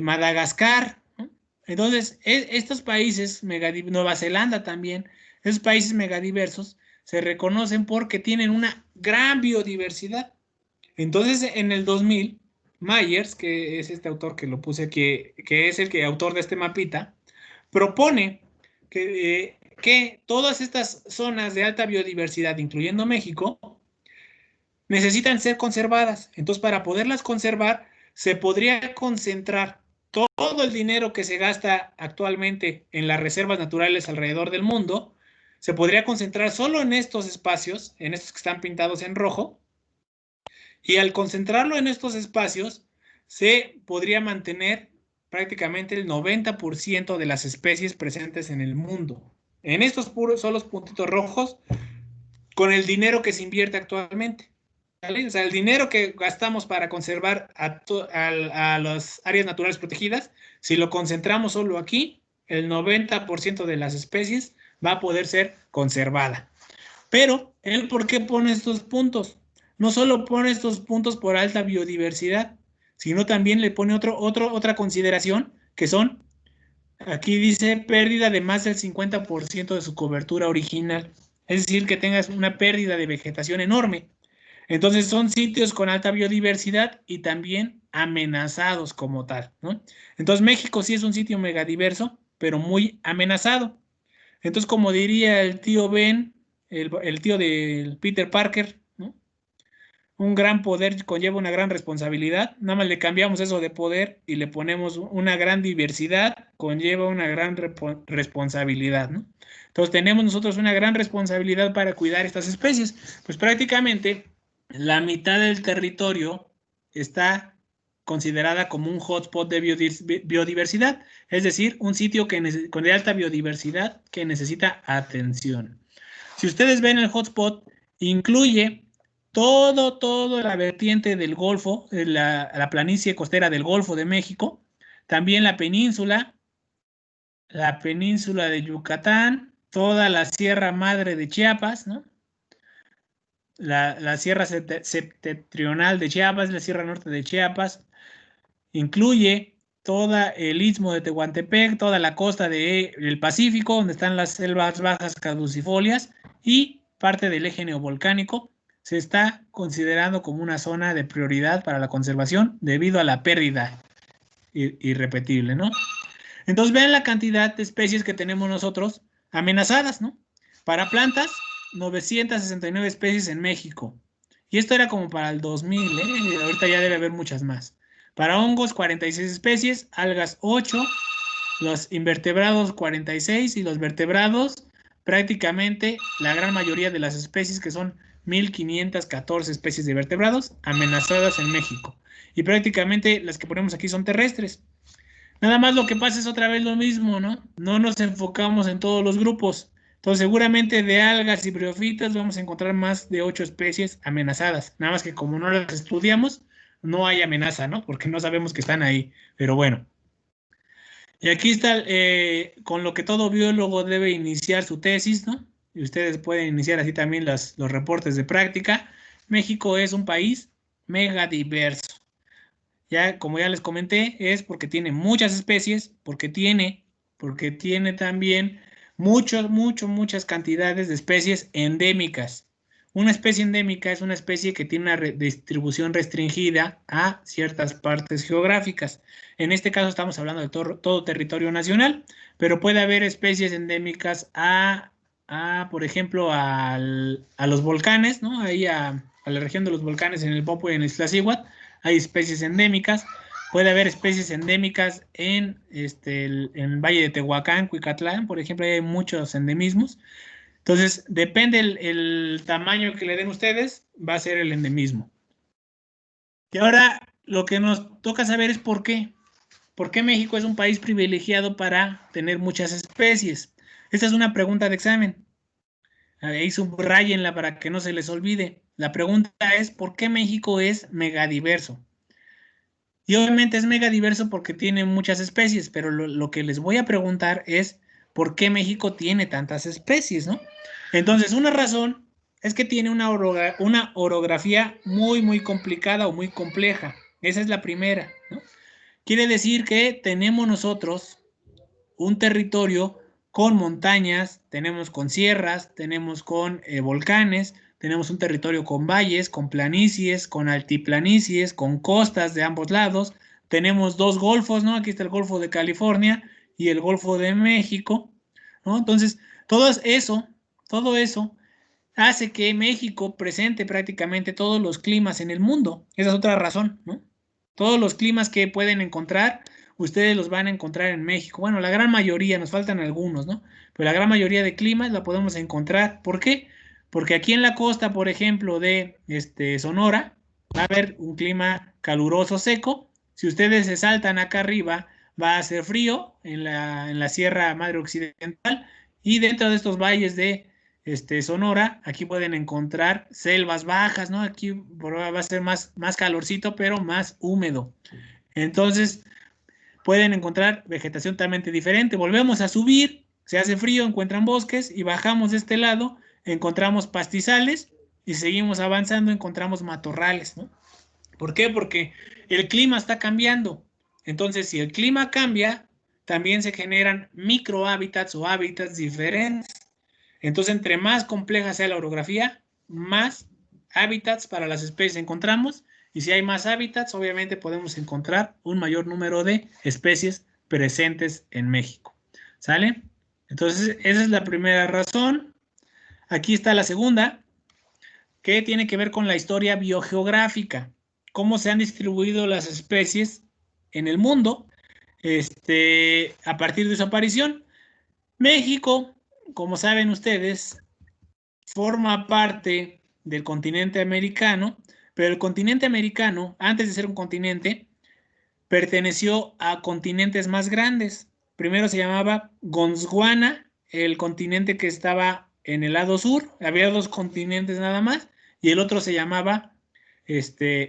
Madagascar, ¿no? Entonces, estos países, Nueva Zelanda también, esos países megadiversos se reconocen porque tienen una gran biodiversidad. Entonces, en el 2000, Myers, que es este autor que lo puse aquí, que es el autor de este mapita, propone que todas estas zonas de alta biodiversidad, incluyendo México, necesitan ser conservadas. Entonces, para poderlas conservar, se podría concentrar todo el dinero que se gasta actualmente en las reservas naturales alrededor del mundo, se podría concentrar solo en estos espacios, en estos que están pintados en rojo, y al concentrarlo en estos espacios, se podría mantener prácticamente el 90% de las especies presentes en el mundo. En estos puros solos puntitos rojos, con el dinero que se invierte actualmente. ¿Vale? O sea, el dinero que gastamos para conservar a las áreas naturales protegidas, si lo concentramos solo aquí, el 90% de las especies va a poder ser conservada. Pero, ¿él por qué pone estos puntos? No solo pone estos puntos por alta biodiversidad, sino también le pone otra consideración, que son, aquí dice, pérdida de más del 50% de su cobertura original. Es decir, que tengas una pérdida de vegetación enorme. Entonces son sitios con alta biodiversidad y también amenazados como tal, ¿no? Entonces México sí es un sitio megadiverso, pero muy amenazado. Entonces, como diría el tío Ben, el tío de Peter Parker, ¿no? Un gran poder conlleva una gran responsabilidad. Nada más le cambiamos eso de poder y le ponemos una gran diversidad, conlleva una gran responsabilidad, ¿no? Entonces tenemos nosotros una gran responsabilidad para cuidar estas especies. Pues prácticamente la mitad del territorio está considerada como un hotspot de biodiversidad, es decir, un sitio con de alta biodiversidad que necesita atención. Si ustedes ven el hotspot, incluye toda la vertiente del Golfo, la planicie costera del Golfo de México, también la península de Yucatán, toda la Sierra Madre de Chiapas, ¿no? La Sierra Septentrional de Chiapas, la Sierra Norte de Chiapas, incluye todo el istmo de Tehuantepec, toda la costa del Pacífico, donde están las selvas bajas caducifolias y parte del eje neovolcánico, se está considerando como una zona de prioridad para la conservación debido a la pérdida irrepetible, ¿no? Entonces vean la cantidad de especies que tenemos nosotros amenazadas, ¿no? Para plantas, 969 especies en México. Y esto era como para el 2000, ¿eh? Ahorita ya debe haber muchas más. Para hongos, 46 especies, algas 8, los invertebrados 46 y los vertebrados, prácticamente la gran mayoría de las especies, que son 1514 especies de vertebrados amenazadas en México. Y prácticamente las que ponemos aquí son terrestres. Nada más lo que pasa es otra vez lo mismo, ¿no? No nos enfocamos en todos los grupos. Entonces, seguramente de algas y briofitas vamos a encontrar más de 8 especies amenazadas. Nada más que como no las estudiamos, no hay amenaza, ¿no? Porque no sabemos que están ahí. Pero bueno. Y aquí está con lo que todo biólogo debe iniciar su tesis, ¿no? Y ustedes pueden iniciar así también los reportes de práctica. México es un país mega diverso. Ya, como ya les comenté, es porque tiene muchas especies, porque tiene también muchas cantidades de especies endémicas. Una especie endémica es una especie que tiene una distribución restringida a ciertas partes geográficas. En este caso estamos hablando de todo territorio nacional, pero puede haber especies endémicas por ejemplo, a los volcanes, ¿no? Ahí a la región de los volcanes en el Popo y en el Iztaccíhuatl. Hay especies endémicas, puede haber especies endémicas en el Valle de Tehuacán, Cuicatlán, por ejemplo, hay muchos endemismos. Entonces, depende el tamaño que le den ustedes, va a ser el endemismo. Y ahora, lo que nos toca saber es por qué. ¿Por qué México es un país privilegiado para tener muchas especies? Esta es una pregunta de examen. Ahí subrayenla para que no se les olvide. La pregunta es, ¿por qué México es megadiverso? Y obviamente es megadiverso porque tiene muchas especies, pero lo que les voy a preguntar es, ¿por qué México tiene tantas especies, no? Entonces, una razón es que tiene una orografía muy complicada o muy compleja. Esa es la primera, ¿no? Quiere decir que tenemos nosotros un territorio con montañas, tenemos con sierras, tenemos con volcanes, tenemos un territorio con valles, con planicies, con altiplanicies, con costas de ambos lados, tenemos 2 golfos, ¿no? Aquí está el Golfo de California y el Golfo de México, ¿no? Entonces, todo eso hace que México presente prácticamente todos los climas en el mundo. Esa es otra razón, ¿no? Todos los climas que pueden encontrar, ustedes los van a encontrar en México. Bueno, la gran mayoría, nos faltan algunos, ¿no? Pero la gran mayoría de climas la podemos encontrar. ¿Por qué? Porque aquí en la costa, por ejemplo, de Sonora, va a haber un clima caluroso seco. Si ustedes se saltan acá arriba, va a hacer frío en la Sierra Madre Occidental. Y dentro de estos valles de Sonora, aquí pueden encontrar selvas bajas, ¿no? Aquí va a ser más calorcito, pero más húmedo. Entonces, pueden encontrar vegetación totalmente diferente. Volvemos a subir, se hace frío, encuentran bosques y bajamos de este lado, encontramos pastizales y seguimos avanzando, encontramos matorrales, ¿no? ¿Por qué? Porque el clima está cambiando. Entonces, si el clima cambia, también se generan microhábitats o hábitats diferentes. Entonces, entre más compleja sea la orografía, más hábitats para las especies encontramos. Y si hay más hábitats, obviamente podemos encontrar un mayor número de especies presentes en México. ¿Sale? Entonces, esa es la primera razón. Aquí está la segunda, que tiene que ver con la historia biogeográfica. Cómo se han distribuido las especies en el mundo a partir de su aparición. México, como saben ustedes, forma parte del continente americano, pero el continente americano, antes de ser un continente, perteneció a continentes más grandes. Primero se llamaba Gondwana, el continente que estaba en el lado sur, había 2 continentes nada más, y el otro se llamaba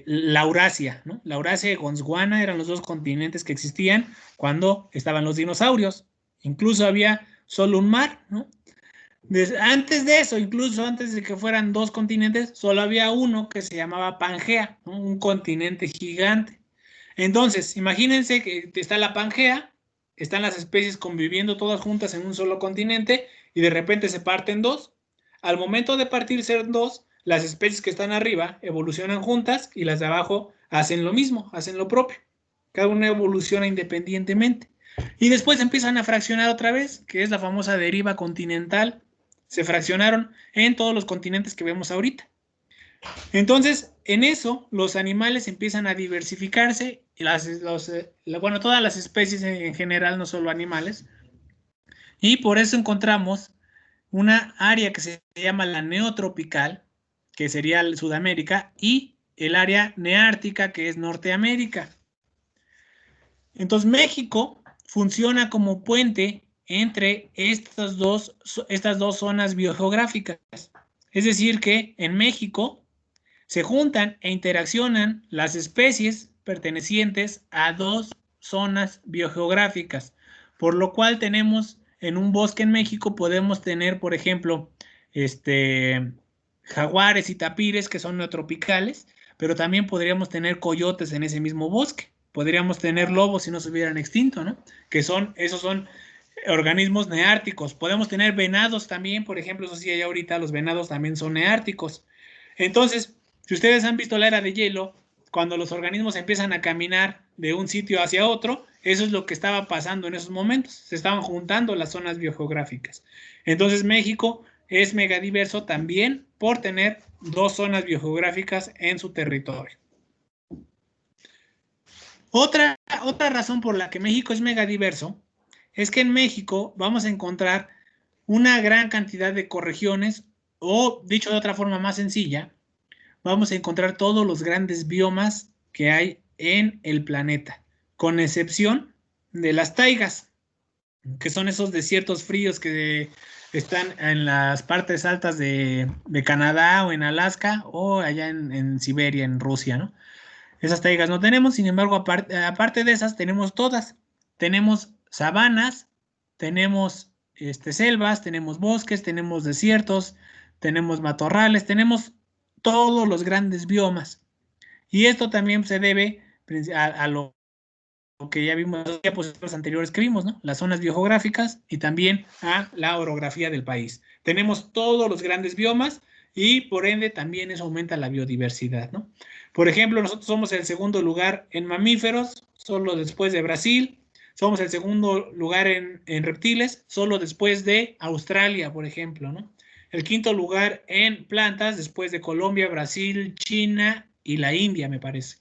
Laurasia, ¿no? Laurasia y Gondwana eran los 2 continentes que existían cuando estaban los dinosaurios. Incluso había solo un mar, ¿no? Antes de eso, incluso antes de que fueran 2 continentes, solo había uno que se llamaba Pangea, ¿no? Un continente gigante. Entonces, imagínense que está la Pangea, están las especies conviviendo todas juntas en un solo continente y de repente se parten dos. Al momento de partirse en dos, las especies que están arriba evolucionan juntas y las de abajo hacen lo mismo, hacen lo propio. Cada una evoluciona independientemente. Y después empiezan a fraccionar otra vez, que es la famosa deriva continental. Se fraccionaron en todos los continentes que vemos ahorita. Entonces, en eso, los animales empiezan a diversificarse, bueno, todas las especies en general, no solo animales, y por eso encontramos una área que se llama la neotropical, que sería Sudamérica, y el área neártica, que es Norteamérica. Entonces, México funciona como puente entre estas dos zonas biogeográficas. Es decir, que en México se juntan e interaccionan las especies pertenecientes a dos zonas biogeográficas, por lo cual tenemos en un bosque en México, podemos tener, por ejemplo, jaguares y tapires que son neotropicales, pero también podríamos tener coyotes en ese mismo bosque. Podríamos tener lobos si no se hubieran extinto, ¿no? Esos son organismos neárticos. Podemos tener venados también, por ejemplo, eso sí, allá ahorita los venados también son neárticos. Entonces, si ustedes han visto la era de hielo, cuando los organismos empiezan a caminar de un sitio hacia otro, eso es lo que estaba pasando en esos momentos. Se estaban juntando las zonas biogeográficas. Entonces, México es megadiverso también por tener dos zonas biogeográficas en su territorio. Otra razón por la que México es megadiverso es que en México vamos a encontrar una gran cantidad de ecorregiones, o dicho de otra forma más sencilla, vamos a encontrar todos los grandes biomas que hay en el planeta, con excepción de las taigas, que son esos desiertos fríos que están en las partes altas de Canadá o en Alaska o allá en Siberia, en Rusia, ¿no? Esas taigas no tenemos, sin embargo, aparte de esas tenemos todas. Tenemos sabanas, tenemos selvas, tenemos bosques, tenemos desiertos, tenemos matorrales, tenemos todos los grandes biomas. Y esto también se debe a lo que ya vimos en las diapositivas anteriores que vimos, ¿no? Las zonas biogeográficas y también a la orografía del país. Tenemos todos los grandes biomas y por ende también eso aumenta la biodiversidad, ¿no? Por ejemplo, nosotros somos el segundo lugar en mamíferos, solo después de Brasil. Somos el segundo lugar en reptiles, solo después de Australia, por ejemplo, ¿no? El quinto lugar en plantas, después de Colombia, Brasil, China y la India, me parece.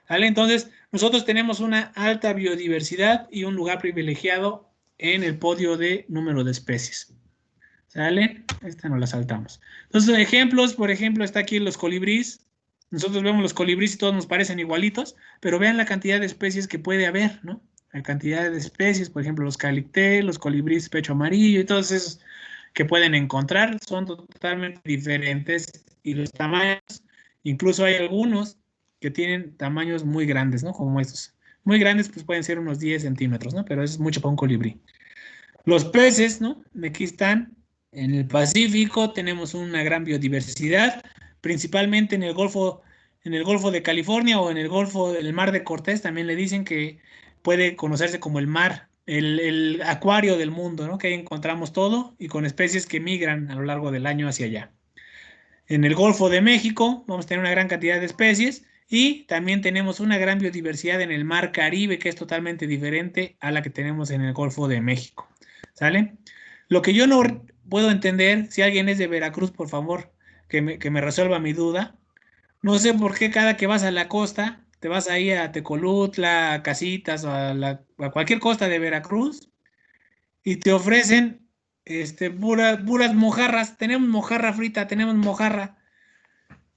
¿Vale? Entonces, nosotros tenemos una alta biodiversidad y un lugar privilegiado en el podio de número de especies. ¿Sale? Esta no la saltamos. Entonces, ejemplos, por ejemplo, está aquí los colibríes. Nosotros vemos los colibríes y todos nos parecen igualitos, pero vean la cantidad de especies que puede haber, ¿no? La cantidad de especies, por ejemplo, los calicté, los colibríes pecho amarillo y todos esos que pueden encontrar son totalmente diferentes y los tamaños, incluso hay algunos que tienen tamaños muy grandes, ¿no? Como estos. Muy grandes, pues pueden ser unos 10 centímetros, ¿no? Pero eso es mucho para un colibrí. Los peces, ¿no? Aquí están. En el Pacífico tenemos una gran biodiversidad, principalmente en el Golfo de California o en el Golfo del Mar de Cortés, también le dicen que puede conocerse como el mar, el acuario del mundo, ¿no? Que ahí encontramos todo y con especies que migran a lo largo del año hacia allá. En el Golfo de México vamos a tener una gran cantidad de especies y también tenemos una gran biodiversidad en el Mar Caribe, que es totalmente diferente a la que tenemos en el Golfo de México. ¿Sale? Lo que yo no puedo entender, si alguien es de Veracruz, por favor, que me resuelva mi duda. No sé por qué cada que vas a la costa, te vas ahí a Tecolutla, a Casitas o a cualquier costa de Veracruz y te ofrecen puras mojarras. Tenemos mojarra frita, tenemos mojarra.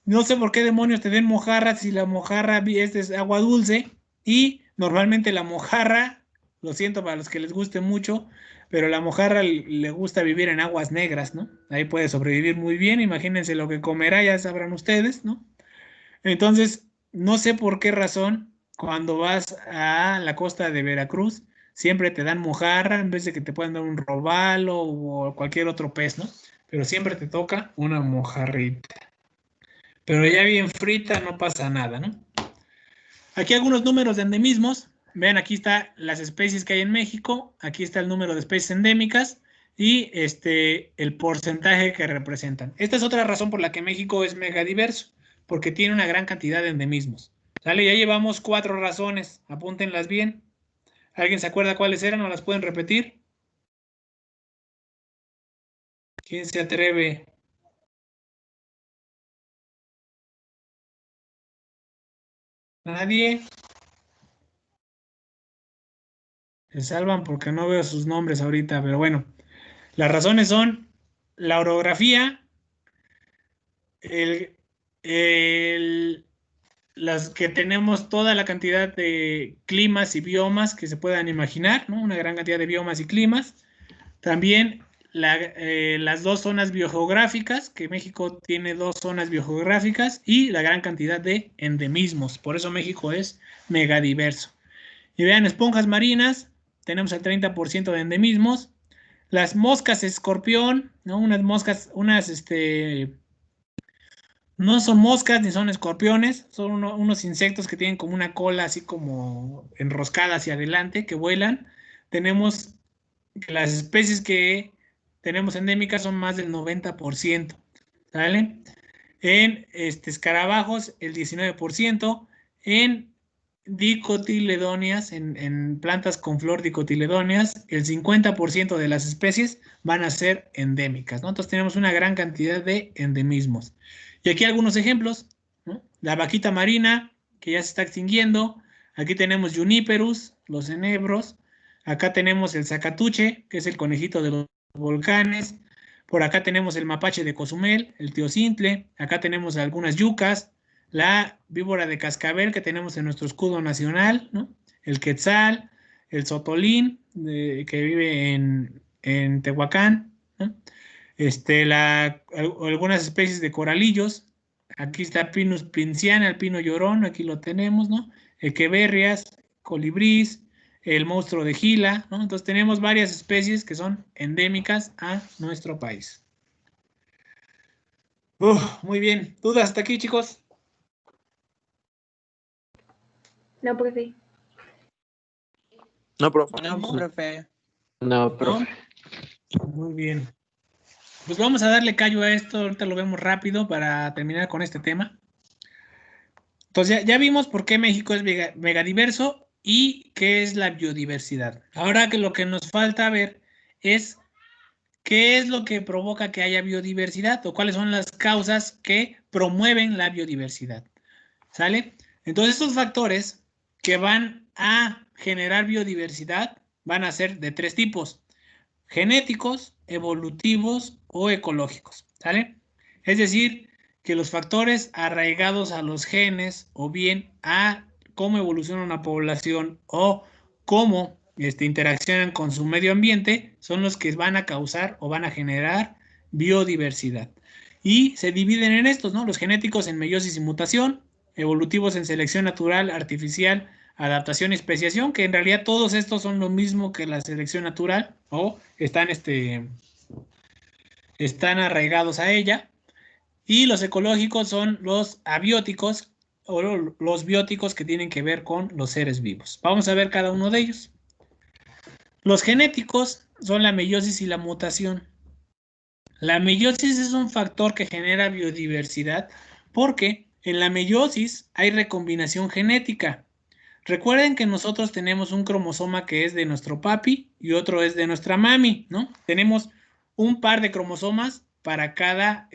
No sé por qué demonios te den mojarra si la mojarra es agua dulce y normalmente la mojarra, lo siento para los que les guste mucho, pero la mojarra le gusta vivir en aguas negras, ¿no? Ahí puede sobrevivir muy bien, imagínense lo que comerá, ya sabrán ustedes, ¿no? Entonces, no sé por qué razón, cuando vas a la costa de Veracruz, siempre te dan mojarra en vez de que te puedan dar un robalo o cualquier otro pez, ¿no? Pero siempre te toca una mojarrita. Pero ya bien frita no pasa nada, ¿no? Aquí algunos números de endemismos. Vean, aquí están las especies que hay en México. Aquí está el número de especies endémicas y el porcentaje que representan. Esta es otra razón por la que México es megadiverso, porque tiene una gran cantidad de endemismos. ¿Sale? Ya llevamos 4 razones. Apúntenlas bien. ¿Alguien se acuerda cuáles eran o las pueden repetir? ¿Quién se atreve? ¿Nadie? Se salvan porque no veo sus nombres ahorita, pero bueno. Las razones son la orografía, las que tenemos toda la cantidad de climas y biomas que se puedan imaginar, ¿no? Una gran cantidad de biomas y climas. También las 2 zonas biogeográficas, que México tiene 2 zonas biogeográficas, y la gran cantidad de endemismos. Por eso México es megadiverso. Y vean, esponjas marinas, tenemos el 30% de endemismos. Las moscas escorpión, ¿no? Unas moscas, no son moscas ni son escorpiones, son unos insectos que tienen como una cola así como enroscada hacia adelante, que vuelan. Tenemos las especies que tenemos endémicas son más del 90%, ¿sale? En escarabajos el 19%, en dicotiledóneas, en plantas con flor dicotiledóneas, el 50% de las especies van a ser endémicas, ¿no? Entonces tenemos una gran cantidad de endemismos. Y aquí algunos ejemplos, ¿no? La vaquita marina, que ya se está extinguiendo. Aquí tenemos Juniperus, los enebros. Acá tenemos el zacatuche, que es el conejito de los volcanes. Por acá tenemos el mapache de Cozumel, el teocintle. Acá tenemos algunas yucas, la víbora de cascabel que tenemos en nuestro escudo nacional, ¿no? El quetzal, el sotolín, que vive en Tehuacán, ¿no? Algunas especies de coralillos. Aquí está Pinus pinciana, el pino llorón, aquí lo tenemos, ¿no? Echeverrias, colibrís, el monstruo de Gila, ¿no? Entonces tenemos varias especies que son endémicas a nuestro país. Muy bien. ¿Dudas hasta aquí, chicos? No, profe. No, profe. No, profe. No, profe. ¿No? Muy bien. Pues vamos a darle callo a esto, ahorita lo vemos rápido para terminar con este tema. Entonces ya vimos por qué México es megadiverso y qué es la biodiversidad. Ahora que lo que nos falta ver es qué es lo que provoca que haya biodiversidad o cuáles son las causas que promueven la biodiversidad. ¿Sale? Entonces estos factores que van a generar biodiversidad van a ser de 3 tipos: genéticos, evolutivos o ecológicos, ¿sale? Es decir, que los factores arraigados a los genes o bien a cómo evoluciona una población o cómo interaccionan con su medio ambiente son los que van a causar o van a generar biodiversidad. Y se dividen en estos, ¿no? Los genéticos en meiosis y mutación, evolutivos en selección natural, artificial, adaptación y especiación, que en realidad todos estos son lo mismo que la selección natural o están arraigados a ella. Y los ecológicos son los abióticos o los bióticos que tienen que ver con los seres vivos. Vamos a ver cada uno de ellos. Los genéticos son la meiosis y la mutación. La meiosis es un factor que genera biodiversidad porque en la meiosis hay recombinación genética. Recuerden que nosotros tenemos un cromosoma que es de nuestro papi y otro es de nuestra mami, ¿no? Tenemos un par de cromosomas para cada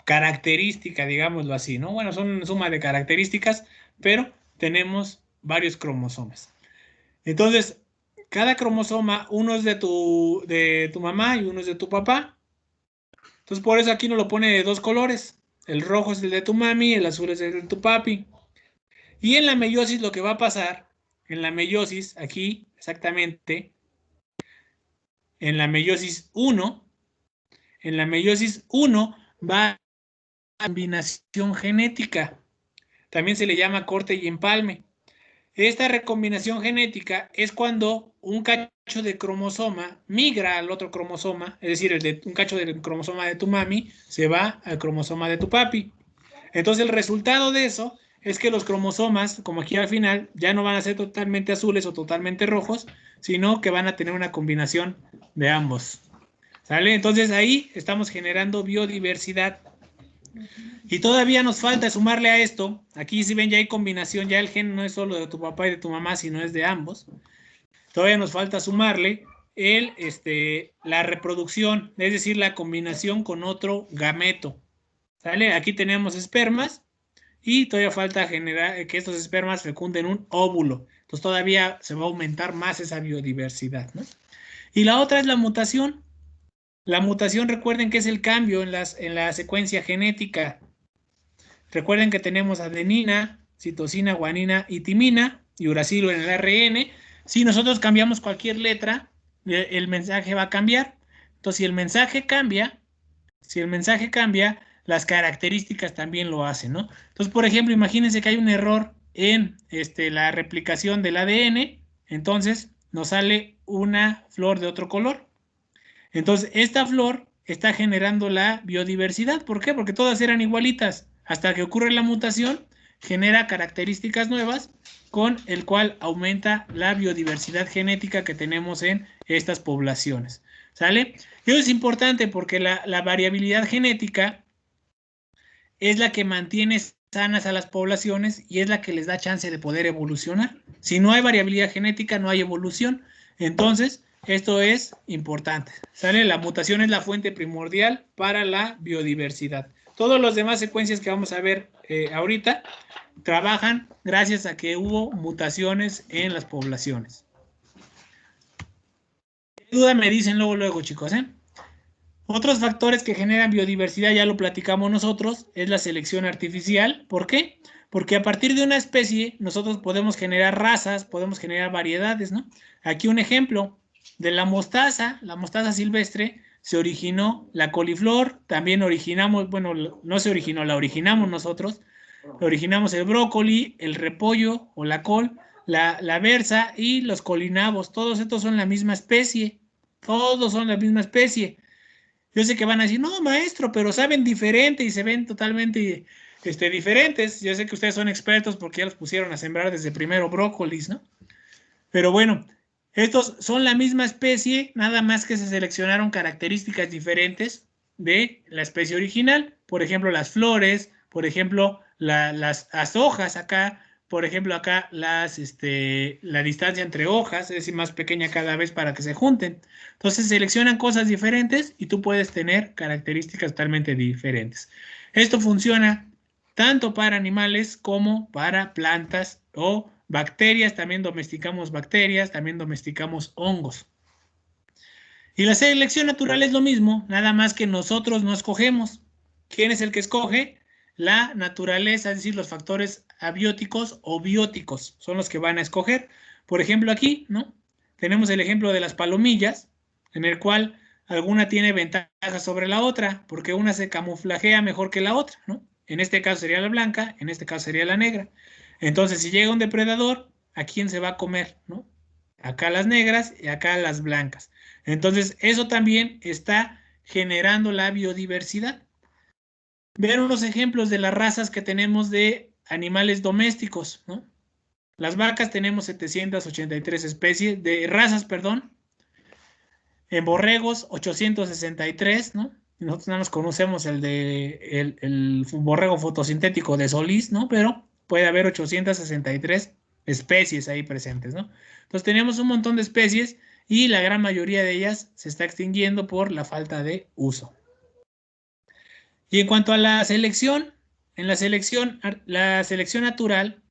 característica, digámoslo así, ¿no? Bueno, son una suma de características, pero tenemos varios cromosomas. Entonces, cada cromosoma, uno es de tu mamá y uno es de tu papá. Entonces, por eso aquí nos lo pone de 2 colores. El rojo es el de tu mami, el azul es el de tu papi. Y en la meiosis lo que va a pasar, en la meiosis, aquí exactamente, en la meiosis 1, va a recombinación genética. También se le llama corte y empalme. Esta recombinación genética es cuando un cacho de cromosoma migra al otro cromosoma, es decir, un cacho del cromosoma de tu mami se va al cromosoma de tu papi. Entonces el resultado de eso es que los cromosomas, como aquí al final, ya no van a ser totalmente azules o totalmente rojos, sino que van a tener una combinación de ambos. ¿Sale? Entonces ahí estamos generando biodiversidad. Y todavía nos falta sumarle a esto, aquí si ven ya hay combinación, ya el gen no es solo de tu papá y de tu mamá, sino es de ambos. Todavía nos falta sumarle la reproducción, es decir, la combinación con otro gameto. ¿Sale? Aquí tenemos espermas y todavía falta generar que estos espermas fecunden un óvulo. Entonces todavía se va a aumentar más esa biodiversidad, ¿no? Y la otra es la mutación. La mutación, recuerden que es el cambio en la secuencia genética. Recuerden que tenemos adenina, citosina, guanina y timina y uracilo en el ARN. Si nosotros cambiamos cualquier letra, el mensaje va a cambiar. Entonces, si el mensaje cambia, las características también lo hacen, ¿no? Entonces, por ejemplo, imagínense que hay un error en la replicación del ADN, entonces nos sale una flor de otro color. Entonces, esta flor está generando la biodiversidad. ¿Por qué? Porque todas eran igualitas. Hasta que ocurre la mutación, genera características nuevas, con el cual aumenta la biodiversidad genética que tenemos en estas poblaciones. ¿Sale? Y eso es importante porque la variabilidad genética es la que mantiene sanas a las poblaciones y es la que les da chance de poder evolucionar. Si no hay variabilidad genética, no hay evolución. Entonces, esto es importante. ¿Sale? La mutación es la fuente primordial para la biodiversidad. Todas las demás secuencias que vamos a ver ahorita trabajan gracias a que hubo mutaciones en las poblaciones. ¿Qué duda me dicen luego, chicos? Otros factores que generan biodiversidad, ya lo platicamos nosotros, es la selección artificial. ¿Por qué? Porque a partir de una especie nosotros podemos generar razas, podemos generar variedades, ¿no? Aquí un ejemplo de la mostaza silvestre, se originó la coliflor, también originamos, bueno, no se originó, la originamos nosotros, originamos el brócoli, el repollo o la col, la berza y los colinabos, todos estos son la misma especie, todos son la misma especie. Yo sé que van a decir, no, maestro, pero saben diferente y se ven totalmente diferentes. Yo sé que ustedes son expertos porque ya los pusieron a sembrar desde primero brócolis, ¿no? Pero bueno, estos son la misma especie, nada más que se seleccionaron características diferentes de la especie original. Por ejemplo, las flores, por ejemplo, las hojas acá, por ejemplo, acá la distancia entre hojas, es decir, más pequeña cada vez para que se junten. Entonces seleccionan cosas diferentes y tú puedes tener características totalmente diferentes. Esto funciona tanto para animales como para plantas o bacterias. También domesticamos bacterias, también domesticamos hongos. Y la selección natural es lo mismo, nada más que nosotros no escogemos. ¿Quién es el que escoge? La naturaleza, es decir, los factores abióticos o bióticos son los que van a escoger. Por ejemplo, aquí, ¿no? Tenemos el ejemplo de las palomillas, en el cual alguna tiene ventajas sobre la otra, porque una se camuflajea mejor que la otra, ¿no? En este caso sería la blanca, en este caso sería la negra. Entonces, si llega un depredador, ¿a quién se va a comer, no? Acá las negras y acá las blancas. Entonces, eso también está generando la biodiversidad. Ver unos ejemplos de las razas que tenemos de animales domésticos, ¿no? Las vacas tenemos 783 especies, de razas, perdón. En borregos, 863, ¿no? Nosotros no nos conocemos el borrego fotosintético de Solís, ¿no? Pero puede haber 863 especies ahí presentes, ¿no? Entonces tenemos un montón de especies y la gran mayoría de ellas se está extinguiendo por la falta de uso. Y en cuanto a la selección, la selección natural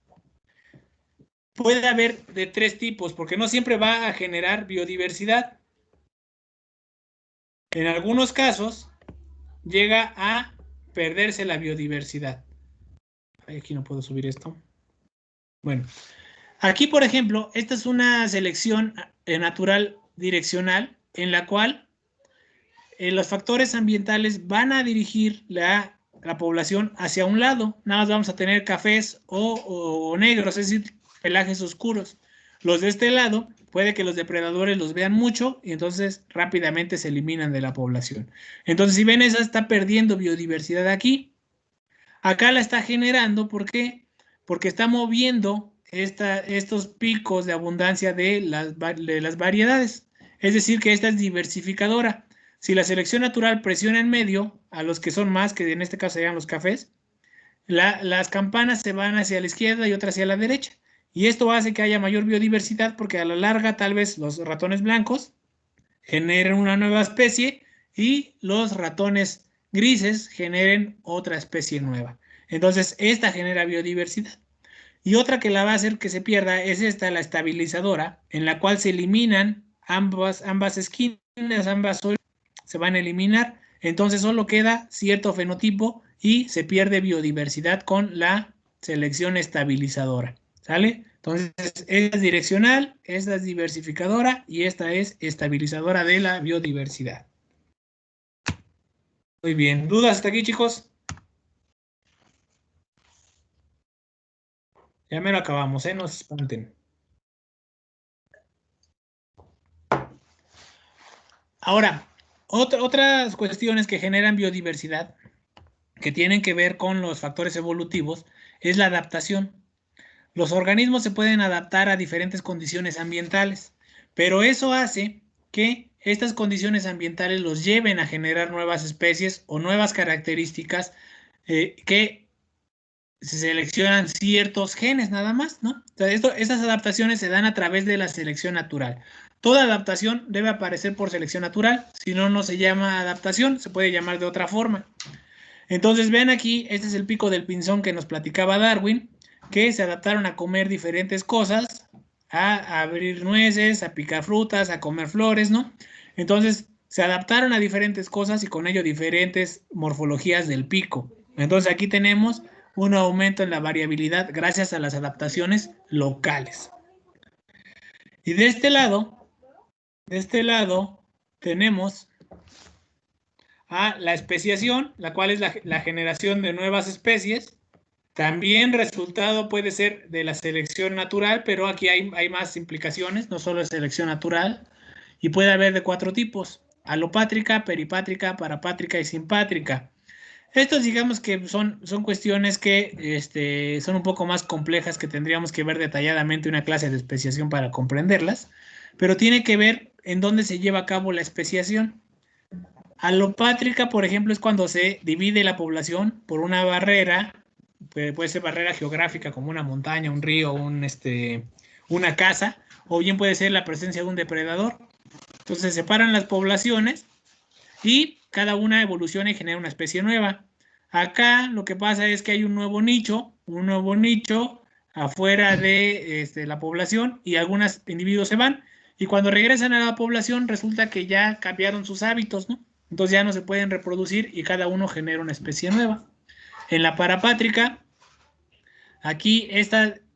puede haber de 3 tipos, porque no siempre va a generar biodiversidad. En algunos casos llega a perderse la biodiversidad. Aquí no puedo subir esto. Bueno, aquí por ejemplo, esta es una selección natural direccional en la cual los factores ambientales van a dirigir la población hacia un lado. Nada más vamos a tener cafés o negros, es decir, pelajes oscuros. Los de este lado, puede que los depredadores los vean mucho y entonces rápidamente se eliminan de la población. Entonces, si ven, esa está perdiendo biodiversidad aquí. Acá la está generando, ¿por qué? porque está moviendo estos picos de abundancia de las variedades. Es decir, que esta es diversificadora. Si la selección natural presiona en medio, a los que son más, que en este caso serían los cafés, las campanas se van hacia la izquierda y otras hacia la derecha. Y esto hace que haya mayor biodiversidad porque a la larga tal vez los ratones blancos generen una nueva especie y los ratones grises generen otra especie nueva. Entonces, esta genera biodiversidad. Y otra que la va a hacer que se pierda es esta, la estabilizadora, en la cual se eliminan ambas esquinas, ambas se van a eliminar. Entonces solo queda cierto fenotipo y se pierde biodiversidad con la selección estabilizadora. ¿Sale? Entonces, esta es direccional, esta es diversificadora y esta es estabilizadora de la biodiversidad. Muy bien. ¿Dudas hasta aquí, chicos? Ya me lo acabamos, no se espanten. Ahora, otras cuestiones que generan biodiversidad, que tienen que ver con los factores evolutivos, es la adaptación. Los organismos se pueden adaptar a diferentes condiciones ambientales, pero eso hace que estas condiciones ambientales los lleven a generar nuevas especies o nuevas características que se seleccionan ciertos genes nada más, ¿no? O sea, esas adaptaciones se dan a través de la selección natural. Toda adaptación debe aparecer por selección natural, si no, no se llama adaptación, se puede llamar de otra forma. Entonces, vean aquí, este es el pico del pinzón que nos platicaba Darwin, que se adaptaron a comer diferentes cosas, a abrir nueces, a picar frutas, a comer flores, ¿no? Entonces, se adaptaron a diferentes cosas y con ello diferentes morfologías del pico. Entonces, aquí tenemos un aumento en la variabilidad gracias a las adaptaciones locales. Y de este lado tenemos a la especiación, la cual es la generación de nuevas especies. También resultado puede ser de la selección natural, pero aquí hay más implicaciones, no solo es selección natural, y puede haber de 4 tipos: alopátrica, peripátrica, parapátrica y simpátrica. Estos digamos que son cuestiones que son un poco más complejas, que tendríamos que ver detalladamente una clase de especiación para comprenderlas, pero tiene que ver en dónde se lleva a cabo la especiación. Alopátrica, por ejemplo, es cuando se divide la población por una barrera, puede ser barrera geográfica como una montaña, un río, una casa, o bien puede ser la presencia de un depredador. Entonces se separan las poblaciones y cada una evoluciona y genera una especie nueva. Acá lo que pasa es que hay un nuevo nicho afuera de la población y algunos individuos se van, y cuando regresan a la población resulta que ya cambiaron sus hábitos, ¿no? Entonces ya no se pueden reproducir y cada uno genera una especie nueva. En la parapátrica, aquí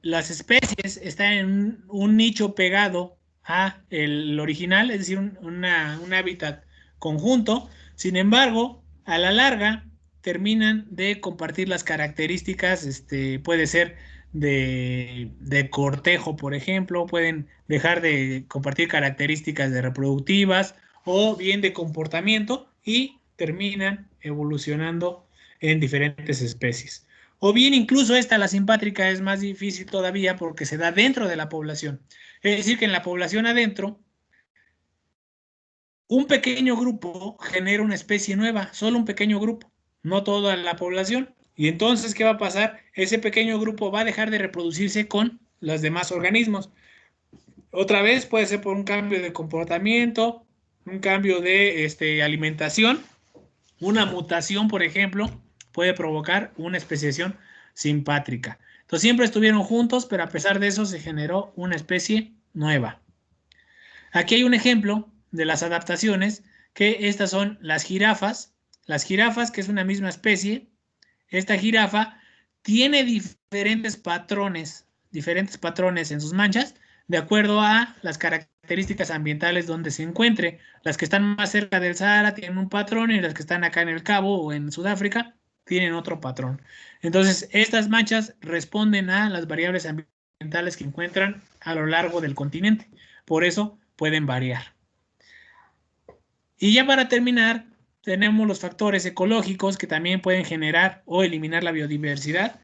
las especies están en un nicho pegado a el original, es decir, un hábitat conjunto. Sin embargo, a la larga terminan de compartir las características, puede ser de cortejo, por ejemplo, pueden dejar de compartir características de reproductivas o bien de comportamiento y terminan evolucionando en diferentes especies. O bien incluso la simpátrica, es más difícil todavía porque se da dentro de la población. Es decir, que en la población adentro, un pequeño grupo genera una especie nueva, solo un pequeño grupo, no toda la población. Y entonces, ¿qué va a pasar? Ese pequeño grupo va a dejar de reproducirse con los demás organismos. Otra vez puede ser por un cambio de comportamiento, un cambio de alimentación, una mutación, por ejemplo, puede provocar una especiación simpátrica. Entonces siempre estuvieron juntos, pero a pesar de eso se generó una especie nueva. Aquí hay un ejemplo de las adaptaciones, que estas son las jirafas. Las jirafas, que es una misma especie, esta jirafa tiene diferentes patrones en sus manchas, de acuerdo a las características ambientales donde se encuentre. Las que están más cerca del Sahara tienen un patrón y las que están acá en el Cabo o en Sudáfrica tienen otro patrón. Entonces, estas manchas responden a las variables ambientales que encuentran a lo largo del continente. Por eso pueden variar. Y ya para terminar, tenemos los factores ecológicos que también pueden generar o eliminar la biodiversidad.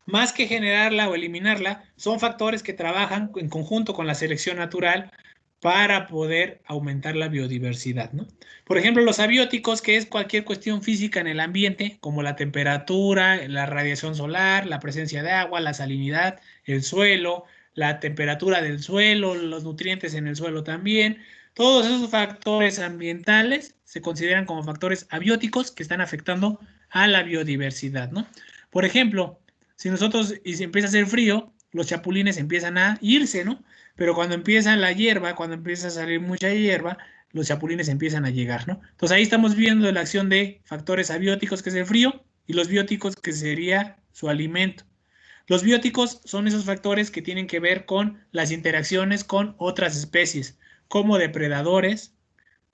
más que generarla o eliminarla, son factores que trabajan en conjunto con la selección natural para poder aumentar la biodiversidad, ¿no? Por ejemplo, los abióticos, que es cualquier cuestión física en el ambiente, como la temperatura, la radiación solar, la presencia de agua, la salinidad, el suelo, la temperatura del suelo, los nutrientes en el suelo también. Todos esos factores ambientales se consideran como factores abióticos que están afectando a la biodiversidad, ¿no? Por ejemplo, si nosotros y si empieza a hacer frío, los chapulines empiezan a irse, ¿no? Pero cuando empieza la hierba, cuando empieza a salir mucha hierba, los chapulines empiezan a llegar, ¿no? Entonces ahí estamos viendo la acción de factores abióticos, que es el frío, y los bióticos, que sería su alimento. Los bióticos son esos factores que tienen que ver con las interacciones con otras especies, como depredadores,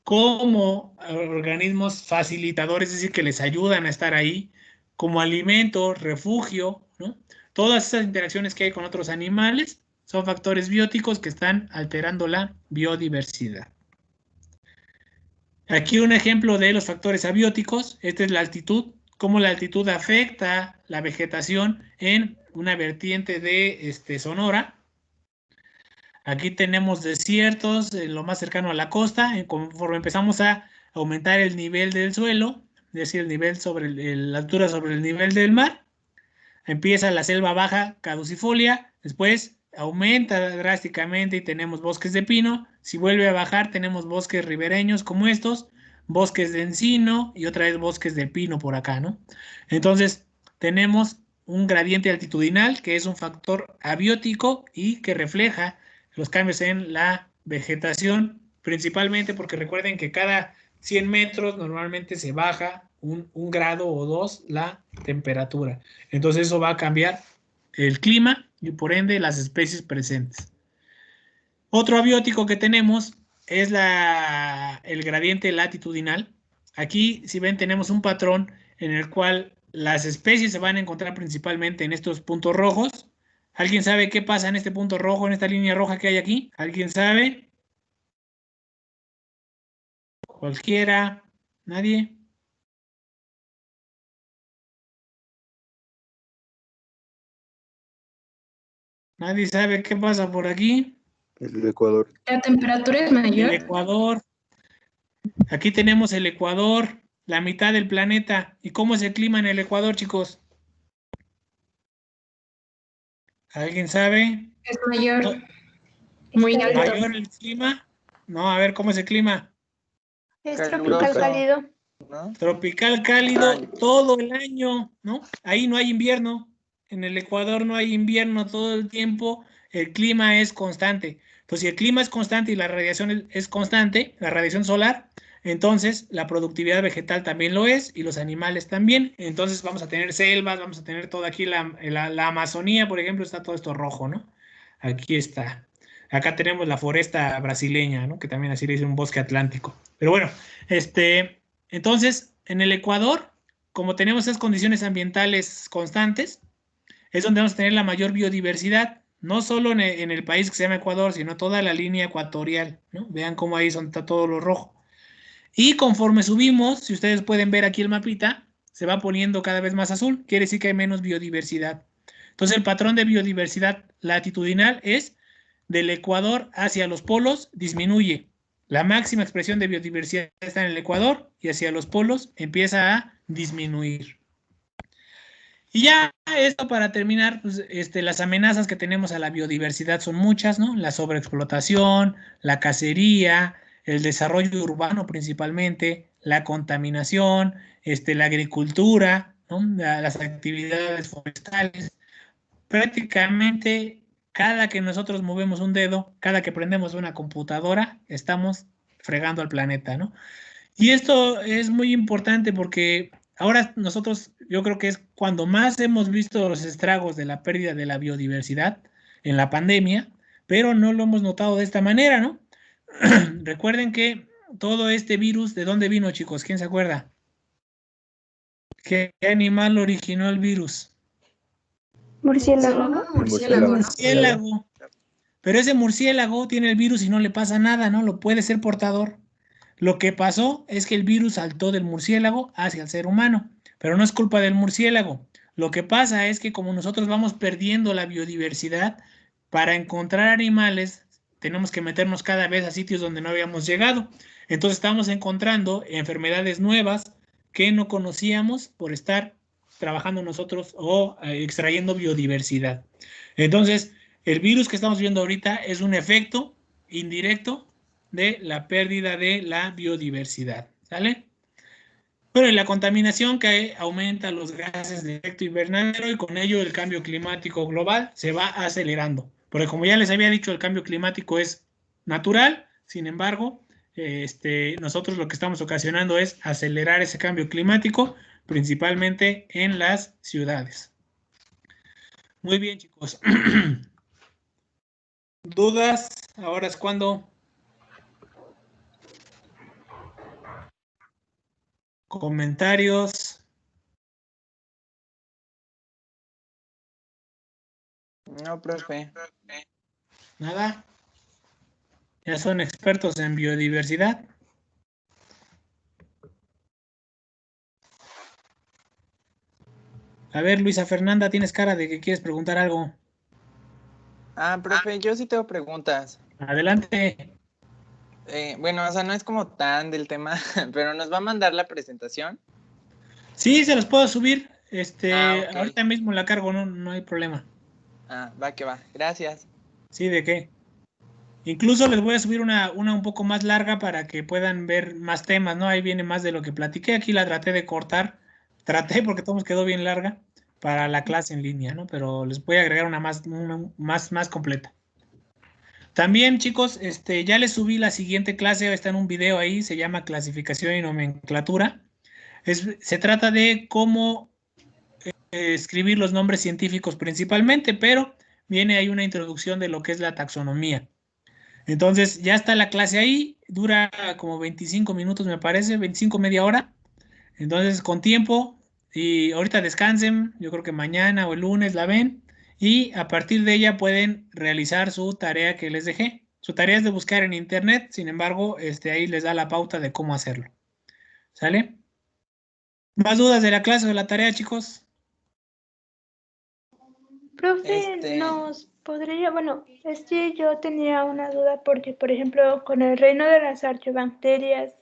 como organismos facilitadores, es decir, que les ayudan a estar ahí, como alimento, refugio, ¿no? Todas esas interacciones que hay con otros animales son factores bióticos que están alterando la biodiversidad. Aquí un ejemplo de los factores abióticos, esta es la altitud, cómo la altitud afecta la vegetación en una vertiente de Sonora. Aquí tenemos desiertos, lo más cercano a la costa, conforme empezamos a aumentar el nivel del suelo, es decir, el nivel sobre la altura sobre el nivel del mar, empieza la selva baja caducifolia, después aumenta drásticamente y tenemos bosques de pino, si vuelve a bajar tenemos bosques ribereños como estos, bosques de encino y otra vez bosques de pino por acá, ¿no? Entonces tenemos un gradiente altitudinal que es un factor abiótico y que refleja los cambios en la vegetación, principalmente porque recuerden que cada 100 metros normalmente se baja un grado o dos la temperatura. Entonces eso va a cambiar el clima y por ende las especies presentes. Otro abiótico que tenemos es el gradiente latitudinal. Aquí, si ven, tenemos un patrón en el cual las especies se van a encontrar principalmente en estos puntos rojos. ¿Alguien sabe qué pasa en este punto rojo, en esta línea roja que hay aquí? ¿Alguien sabe? ¿Cualquiera? ¿Nadie? ¿Nadie sabe qué pasa por aquí? El Ecuador. La temperatura es mayor. El Ecuador. Aquí tenemos el Ecuador, la mitad del planeta. ¿Y cómo es el clima en el Ecuador, chicos? ¿Alguien sabe? Es mayor. No. Muy alto. ¿Mayor el clima? No, a ver, ¿cómo es el clima? Es Caluroso. tropical cálido. ¿No? Tropical cálido todo el año, ¿no? Ahí no hay invierno. En el Ecuador no hay invierno todo el tiempo. El clima es constante. Entonces, si el clima es constante y la radiación es constante, la radiación solar, entonces la productividad vegetal también lo es y los animales también. Entonces vamos a tener selvas, vamos a tener toda aquí la Amazonía, por ejemplo, está todo esto rojo, ¿no? Aquí está. Acá tenemos la foresta brasileña, ¿no? Que también así le dice un bosque atlántico. Pero bueno, entonces, en el Ecuador, como tenemos esas condiciones ambientales constantes, es donde vamos a tener la mayor biodiversidad, no solo en el país que se llama Ecuador, sino toda la línea ecuatorial, ¿no? Vean cómo ahí está todo lo rojo. Y conforme subimos, si ustedes pueden ver aquí el mapita, se va poniendo cada vez más azul, quiere decir que hay menos biodiversidad. Entonces, el patrón de biodiversidad latitudinal es del Ecuador hacia los polos disminuye. La máxima expresión de biodiversidad está en el Ecuador y hacia los polos empieza a disminuir. Y ya esto para terminar, pues, las amenazas que tenemos a la biodiversidad son muchas, ¿no? La sobreexplotación, la cacería, el desarrollo urbano principalmente, la contaminación, la agricultura, ¿no? Las actividades forestales. Prácticamente cada que nosotros movemos un dedo, cada que prendemos una computadora, estamos fregando al planeta, ¿no? Y esto es muy importante porque ahora nosotros, yo creo que es cuando más hemos visto los estragos de la pérdida de la biodiversidad en la pandemia, pero no lo hemos notado de esta manera, ¿no? Recuerden que todo este virus, ¿de dónde vino, chicos? ¿Quién se acuerda? ¿Qué animal originó el virus? Murciélago. Murciélago. Pero ese murciélago tiene el virus y no le pasa nada, ¿no? Lo puede ser portador. Lo que pasó es que el virus saltó del murciélago hacia el ser humano. pero no es culpa del murciélago. Lo que pasa es que como nosotros vamos perdiendo la biodiversidad, para encontrar animales tenemos que meternos cada vez a sitios donde no habíamos llegado. Entonces estamos encontrando enfermedades nuevas que no conocíamos por estar trabajando nosotros o extrayendo biodiversidad. Entonces, el virus que estamos viendo ahorita es un efecto indirecto de la pérdida de la biodiversidad. ¿Sale? Bueno, y la contaminación que aumenta los gases de efecto invernadero y con ello el cambio climático global se va acelerando. Porque como ya les había dicho, el cambio climático es natural, sin embargo, nosotros lo que estamos ocasionando es acelerar ese cambio climático, principalmente en las ciudades. Muy bien, chicos. ¿Dudas? Ahora es cuando. ¿Comentarios? No, profe. ¿Nada? ¿Ya son expertos en biodiversidad? A ver, Luisa Fernanda, tienes cara de que quieres preguntar algo. Profe, yo sí tengo preguntas. Adelante. Bueno, o sea, no es como tan del tema, pero nos va a mandar la presentación. Sí, se los puedo subir. Ok. Ahorita mismo la cargo, no hay problema. Va que va. Gracias. Sí, ¿de qué? Incluso les voy a subir una un poco más larga para que puedan ver más temas, ¿no? Ahí viene más de lo que platiqué. Aquí la traté de cortar. Traté porque todo nos quedó bien larga para la clase en línea, ¿no? Pero les voy a agregar una más completa. También, chicos, ya les subí la siguiente clase, está en un video ahí, se llama Clasificación y Nomenclatura. Se trata de cómo escribir los nombres científicos principalmente, pero viene ahí una introducción de lo que es la taxonomía. Entonces, ya está la clase ahí, dura como 25 minutos, me parece, 25, media hora. Entonces, con tiempo, y ahorita descansen, yo creo que mañana o el lunes la ven, y a partir de ella pueden realizar su tarea que les dejé. Su tarea es de buscar en internet, sin embargo, ahí les da la pauta de cómo hacerlo. ¿Sale? ¿Más dudas de la clase o de la tarea, chicos? Profe, nos podría, bueno, es que yo tenía una duda porque, por ejemplo, con el reino de las arqueobacterias,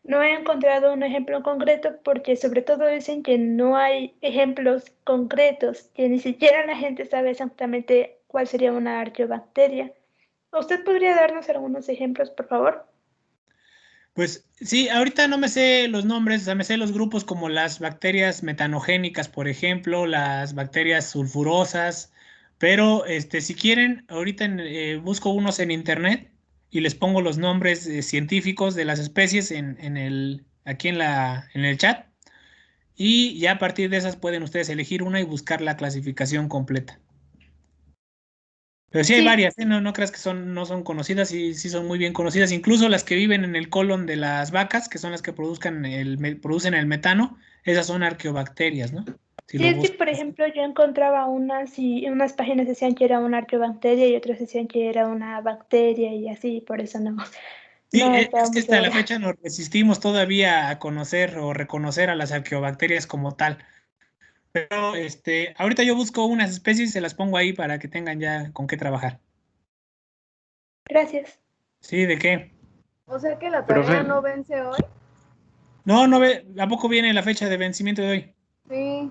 no he encontrado un ejemplo concreto porque sobre todo dicen que no hay ejemplos concretos, que ni siquiera la gente sabe exactamente cuál sería una arqueobacteria. ¿Usted podría darnos algunos ejemplos, por favor? Pues sí, ahorita no me sé los nombres, o sea, me sé los grupos como las bacterias metanogénicas, por ejemplo, las bacterias sulfurosas, pero si quieren, ahorita busco unos en internet y les pongo los nombres científicos de las especies aquí en el chat y ya a partir de esas pueden ustedes elegir una y buscar la clasificación completa. Pero sí hay Sí. varias, ¿eh? No creas que no son conocidas, sí son muy bien conocidas. Incluso las que viven en el colon de las vacas, que son las que producen el metano, esas son arqueobacterias, ¿no? Si Sí, lo es que, buscas. por ejemplo, yo encontraba unas y unas páginas decían que era una arqueobacteria y otras decían que era una bacteria y así, por eso Sí, no estaba es que muy hasta la segura. fecha nos resistimos todavía a conocer o reconocer a las arqueobacterias como tal. Pero ahorita yo busco unas especies y se las pongo ahí para que tengan ya con qué trabajar. Gracias. ¿Sí? ¿De qué? O sea que la Profe, tarea no vence hoy. No ve, ¿a poco viene la fecha de vencimiento de hoy? Sí.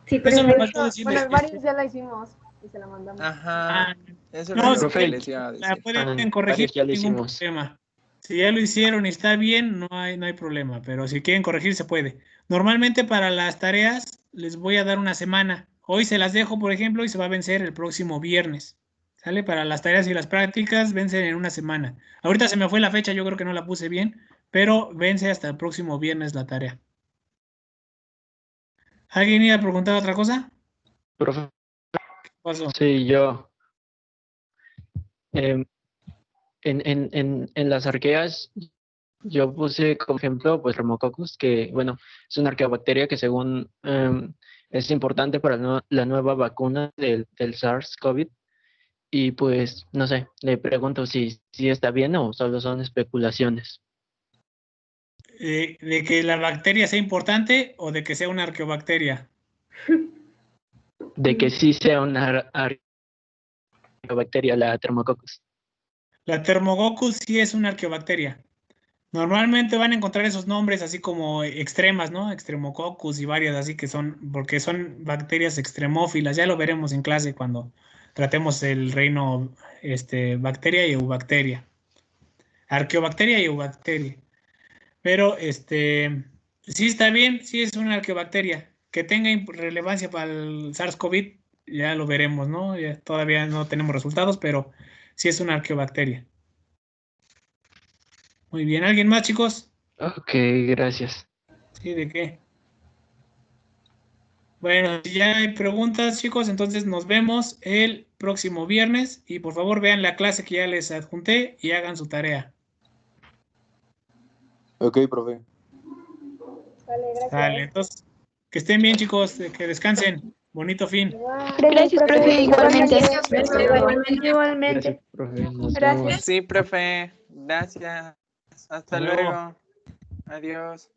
Sí, Eso me De profe. faltó hecho, bueno, decirles. varios ya la hicimos y se la mandamos. Ajá. Eso No, era si lo que profe, les iba a la decir. pueden corregir varios ya lo sin ningún hicimos. problema. Si ya lo hicieron y está bien, no hay problema, pero si quieren corregir se puede. Normalmente para las tareas les voy a dar una semana. Hoy se las dejo, por ejemplo, y se va a vencer el próximo viernes. ¿Sale? Para las tareas y las prácticas vencen en una semana. Ahorita se me fue la fecha, yo creo que no la puse bien, pero vence hasta el próximo viernes la tarea. ¿Alguien iba a preguntar otra cosa? Profe, ¿Qué pasó? sí, yo. em, en las arqueas, yo puse como ejemplo, pues, Remococcus, que, bueno, es una arqueobacteria que según es importante para la nueva vacuna del SARS-CoV. Y pues, no sé, le pregunto si está bien o solo son especulaciones. ¿De que la bacteria sea importante o de que sea una arqueobacteria? De que sí sea una arqueobacteria, la Thermococcus. La Thermococcus sí es una arqueobacteria. Normalmente van a encontrar esos nombres así como extremas, ¿no? Extremococcus y varias así que son, porque son bacterias extremófilas. Ya lo veremos en clase cuando tratemos el reino bacteria y eubacteria. Arqueobacteria y eubacteria. Pero sí está bien, sí es una arqueobacteria. Que tenga relevancia para el SARS-CoV, ya lo veremos, ¿no? Todavía no tenemos resultados, pero sí es una arqueobacteria. Muy bien, ¿alguien más, chicos? Ok, gracias. Sí, ¿de qué? Bueno, si ya hay preguntas, chicos, entonces nos vemos el próximo viernes y por favor vean la clase que ya les adjunté y hagan su tarea. Ok, profe. Vale, gracias. Dale, entonces, que estén bien, chicos, que descansen. Bonito fin. Gracias, profe, igualmente. Igualmente. Igualmente. Gracias, profe. Nos Gracias. vemos. Sí, profe. Gracias. Hasta Hasta luego. luego. Adiós.